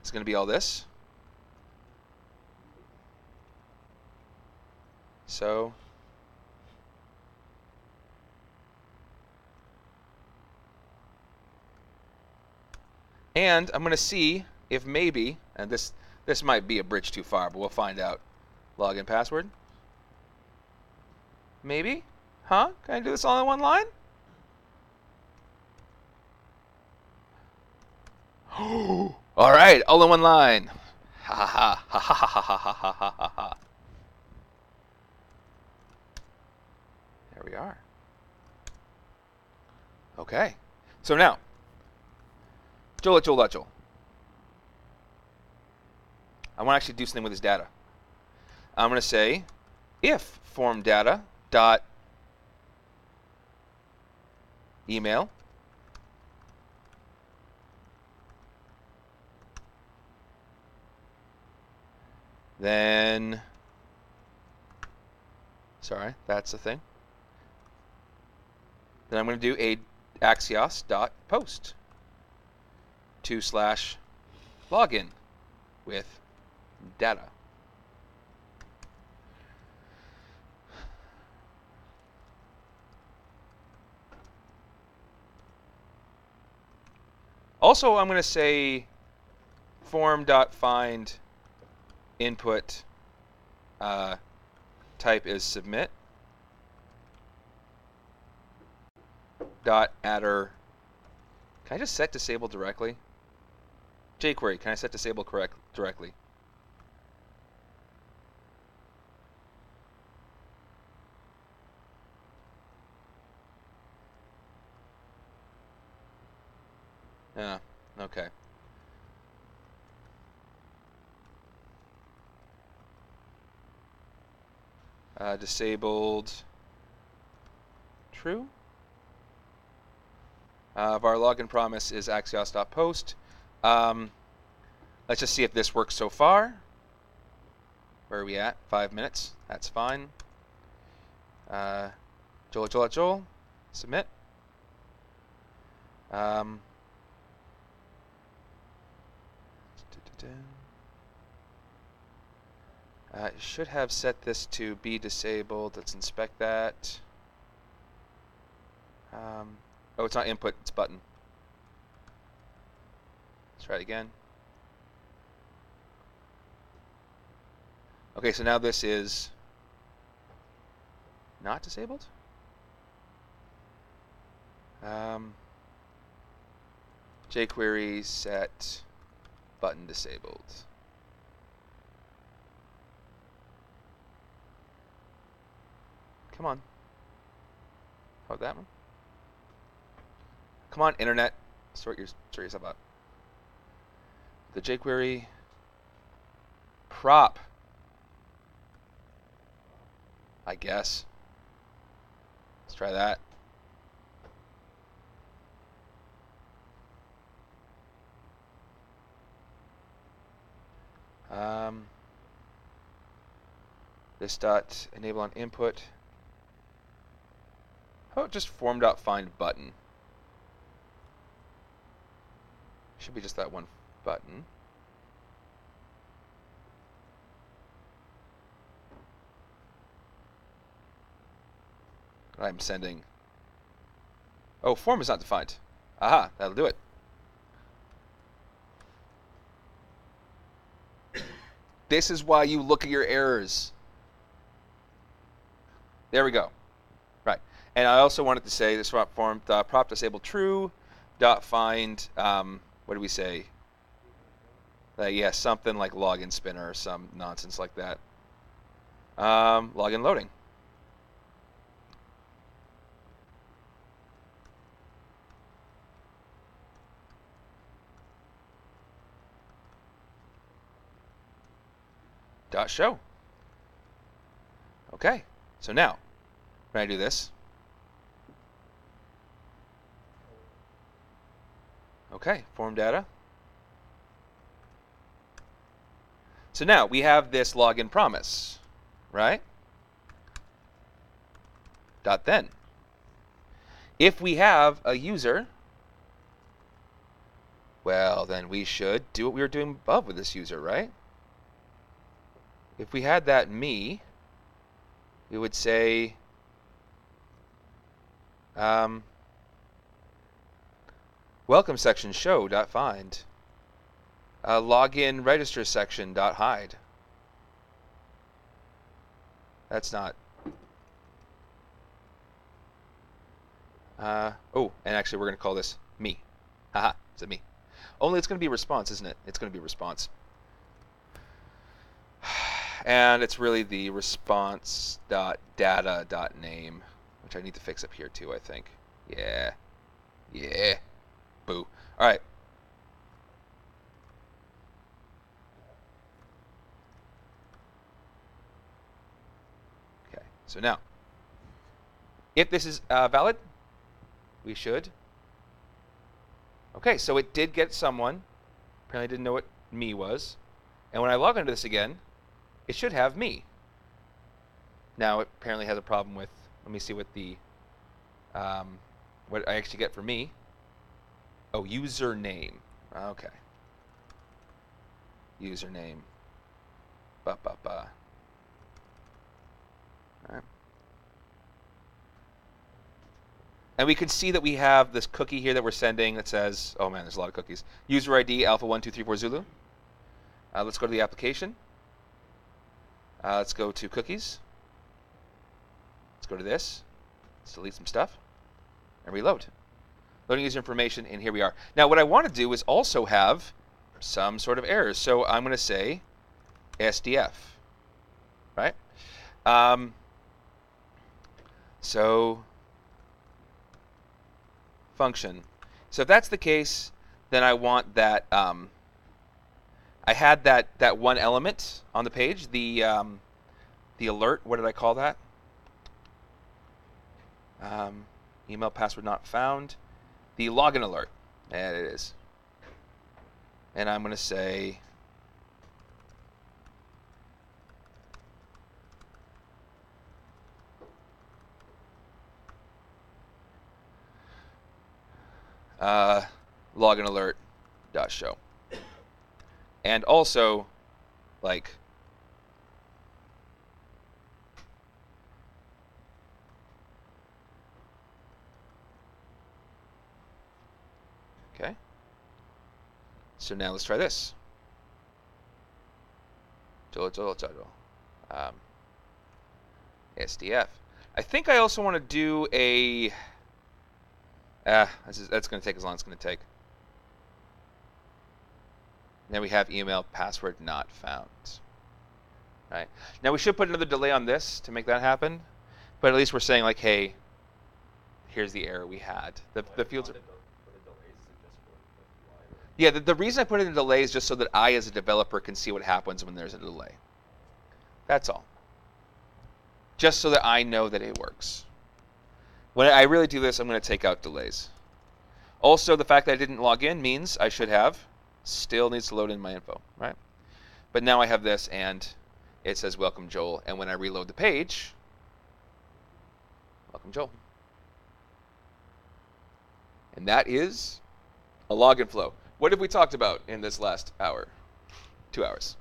It's going to be all this. So and I'm going to see if maybe, and this might be a bridge too far, but we'll find out. Login password. Maybe? Huh? Can I do this all in one line? All right, all in one line. Ha ha ha ha ha ha ha ha ha ha ha. There we are. Okay. So now, Joel. I want to actually do something with this data. I'm going to say if form data dot email then, sorry, that's the thing. Then I'm going to do a axios.post /login with data. Also, I'm going to say form.find input type is submit. Adder. Can I just set disable directly? jQuery, can I set disable directly? Yeah. Okay. Disabled. True. Var login promise is axios.post. Let's just see if this works so far. Where are we at? 5 minutes. That's fine. Joel. Submit. Should have set this to be disabled. Let's inspect that. Oh, it's not input, it's button. Let's try it again. Okay, so now this is not disabled. jQuery set button disabled. Come on. How about that one? Come on, internet. Sort yourself out. The jQuery prop. I guess. Let's try that. This dot enable on input. How about just form.find button? Should be just that one button. I'm sending. Oh, form is not defined. Aha, that'll do it. This is why you look at your errors. There we go. Right. And I also wanted to say this form prop disabled true dot find what do we say? Yeah, something like login spinner or some nonsense like that. Login loading. Dot show. Okay, so now when I do this, okay, form data. So now we have this login promise, right? Dot then. If we have a user, well, then we should do what we were doing above with this user, right? If we had that me, we would say welcome section show dot find login register section dot hide. That's not. Oh, and actually we're going to call this me. Haha, it's a me. Only it's going to be response, isn't it? It's going to be response. And it's really the response.data.name, which I need to fix up here too, I think. Yeah. Yeah. Boo. All right. Okay. So now, if this is valid, we should. Okay, so it did get someone. Apparently didn't know what me was. And when I log into this again, it should have me. Now it apparently has a problem with, let me see what the, what I actually get for me. Oh, username. Okay. Username. All right. And we can see that we have this cookie here that we're sending that says, oh man, there's a lot of cookies. User ID alpha1234 Zulu. Let's go to the application. Let's go to cookies. Let's go to this. Let's delete some stuff and reload. Loading user information, and here we are. Now what I want to do is also have some sort of errors. So I'm going to say SDF, right? So function. So if that's the case, then I want that. I had that one element on the page, the alert. What did I call that? Email password not found. The login alert. And it is. And I'm going to say login alert dot show. And also, like, okay. So now let's try this. SDF. I think I also want to do a. That's going to take as long as it's going to take. Now we have email password not found. Right. Now we should put another delay on this to make that happen, but at least we're saying like, hey, here's the error we had. The fields are. Yeah, the reason I put it in delay is just so that I, as a developer, can see what happens when there's a delay. That's all. Just so that I know that it works. When I really do this, I'm going to take out delays. Also, the fact that I didn't log in means I should have. Still needs to load in my info, right? But now I have this, and it says welcome Joel. And when I reload the page, welcome Joel. And that is a login flow. What have we talked about in this last hour? 2 hours.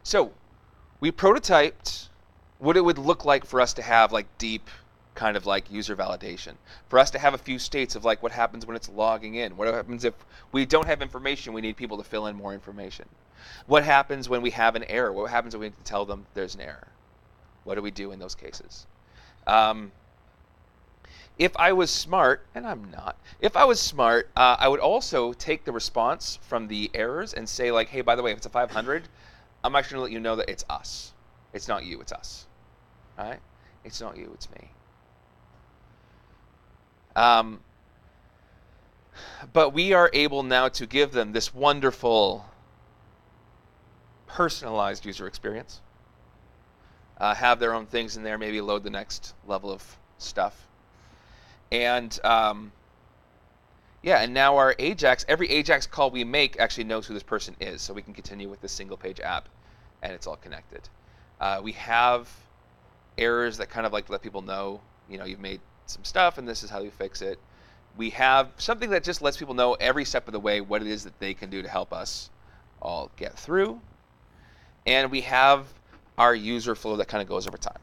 So we prototyped what it would look like for us to have like deep kind of like user validation. For us to have a few states of like what happens when it's logging in. What happens if we don't have information, we need people to fill in more information. What happens when we have an error? What happens when we need to tell them there's an error? What do we do in those cases? If I was smart, and I'm not, if I was smart, I would also take the response from the errors and say like, hey, by the way, if it's a 500, I'm actually going to let you know that it's us. It's not you, it's us. All right? It's not you, it's me. But we are able now to give them this wonderful personalized user experience. Have their own things in there, maybe load the next level of stuff. And yeah, and now our Ajax, every Ajax call we make actually knows who this person is, so we can continue with this single page app, and it's all connected. We have errors that kind of like let people know, you know, you've made some stuff and this is how you fix it. We have something that just lets people know every step of the way what it is that they can do to help us all get through. And we have our user flow that kind of goes over time.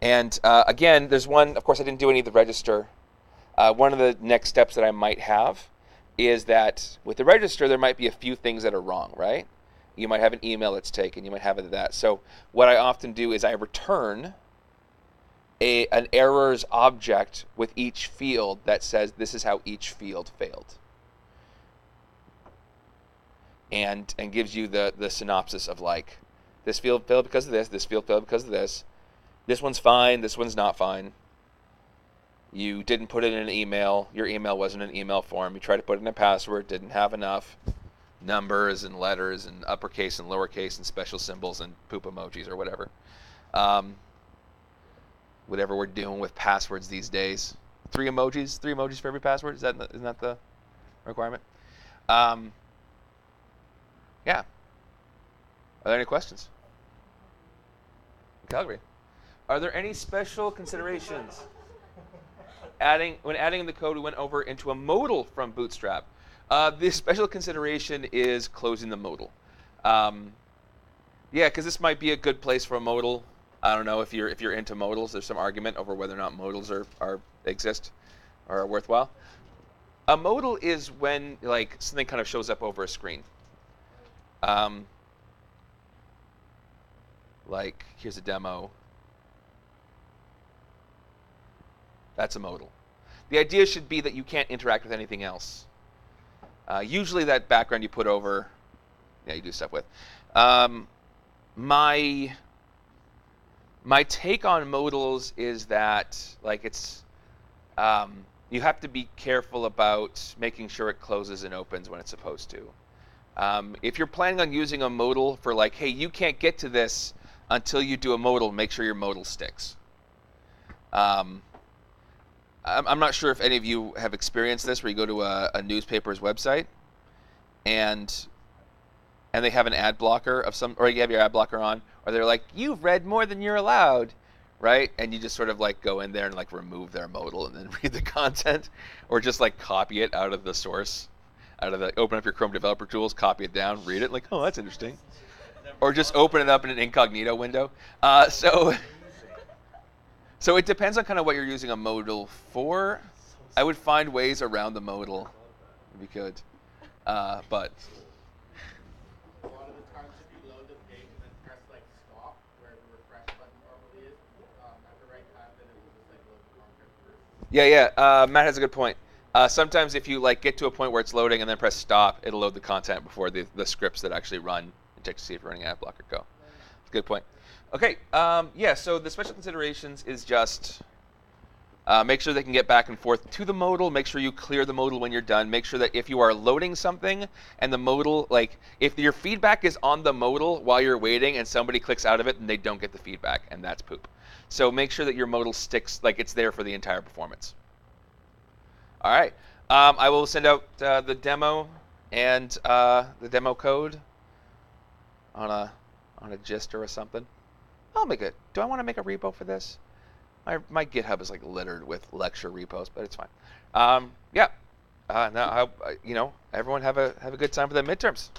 And again, there's one, of course, I didn't do any of the register. One of the next steps that I might have is that with the register, there might be a few things that are wrong, right? You might have an email that's taken, you might have that. So what I often do is I return an errors object with each field that says this is how each field failed. And gives you the synopsis of like, this field failed because of this field failed because of this one's fine, this one's not fine. You didn't put it in an email, your email wasn't an email form, you tried to put in a password, didn't have enough numbers and letters and uppercase and lowercase and special symbols and poop emojis or whatever. Whatever we're doing with passwords these days. 3 emojis for every password? Isn't that the requirement? Yeah. Are there any questions? Calgary. Are there any special considerations? When adding the code, we went over into a modal from Bootstrap. The special consideration is closing the modal. Yeah, because this might be a good place for a modal. I don't know if you're into modals. There's some argument over whether or not modals exist or are worthwhile. A modal is when like something kind of shows up over a screen. Like here's a demo. That's a modal. The idea should be that you can't interact with anything else. Usually that background you put over, yeah, you do stuff with. My take on modals is that like it's you have to be careful about making sure it closes and opens when it's supposed to. If you're planning on using a modal for like, hey, you can't get to this until you do a modal, make sure your modal sticks. I'm not sure if any of you have experienced this, where you go to a newspaper's website and they have an ad blocker of some, or you have your ad blocker on, or they're like, you've read more than you're allowed, right? And you just sort of like go in there and like remove their modal and then read the content, or just like copy it out of the source, open up your Chrome Developer Tools, copy it down, read it, like, oh, that's interesting. Or just open it up in an incognito window. So it depends on kind of what you're using a modal for. I would find ways around the modal if you could. But A lot of the times if you load the page and then press like stop, where the refresh button probably is, at the right time, then it will just like load the content first. yeah, Matt has a good point. Sometimes if you like get to a point where it's loading and then press stop, it'll load the content before the scripts that actually run and check to see if you're running ad blocker go. That's a good point. Okay, yeah, so the special considerations is just make sure they can get back and forth to the modal. Make sure you clear the modal when you're done. Make sure that if you are loading something and the modal, like if your feedback is on the modal while you're waiting and somebody clicks out of it, then they don't get the feedback, and that's poop. So make sure that your modal sticks, like it's there for the entire performance. All right, I will send out the demo and the demo code on a gist or something. I'll make it. Do I want to make a repo for this? My GitHub is like littered with lecture repos, but it's fine. Yeah. Now, everyone have a good time for the midterms.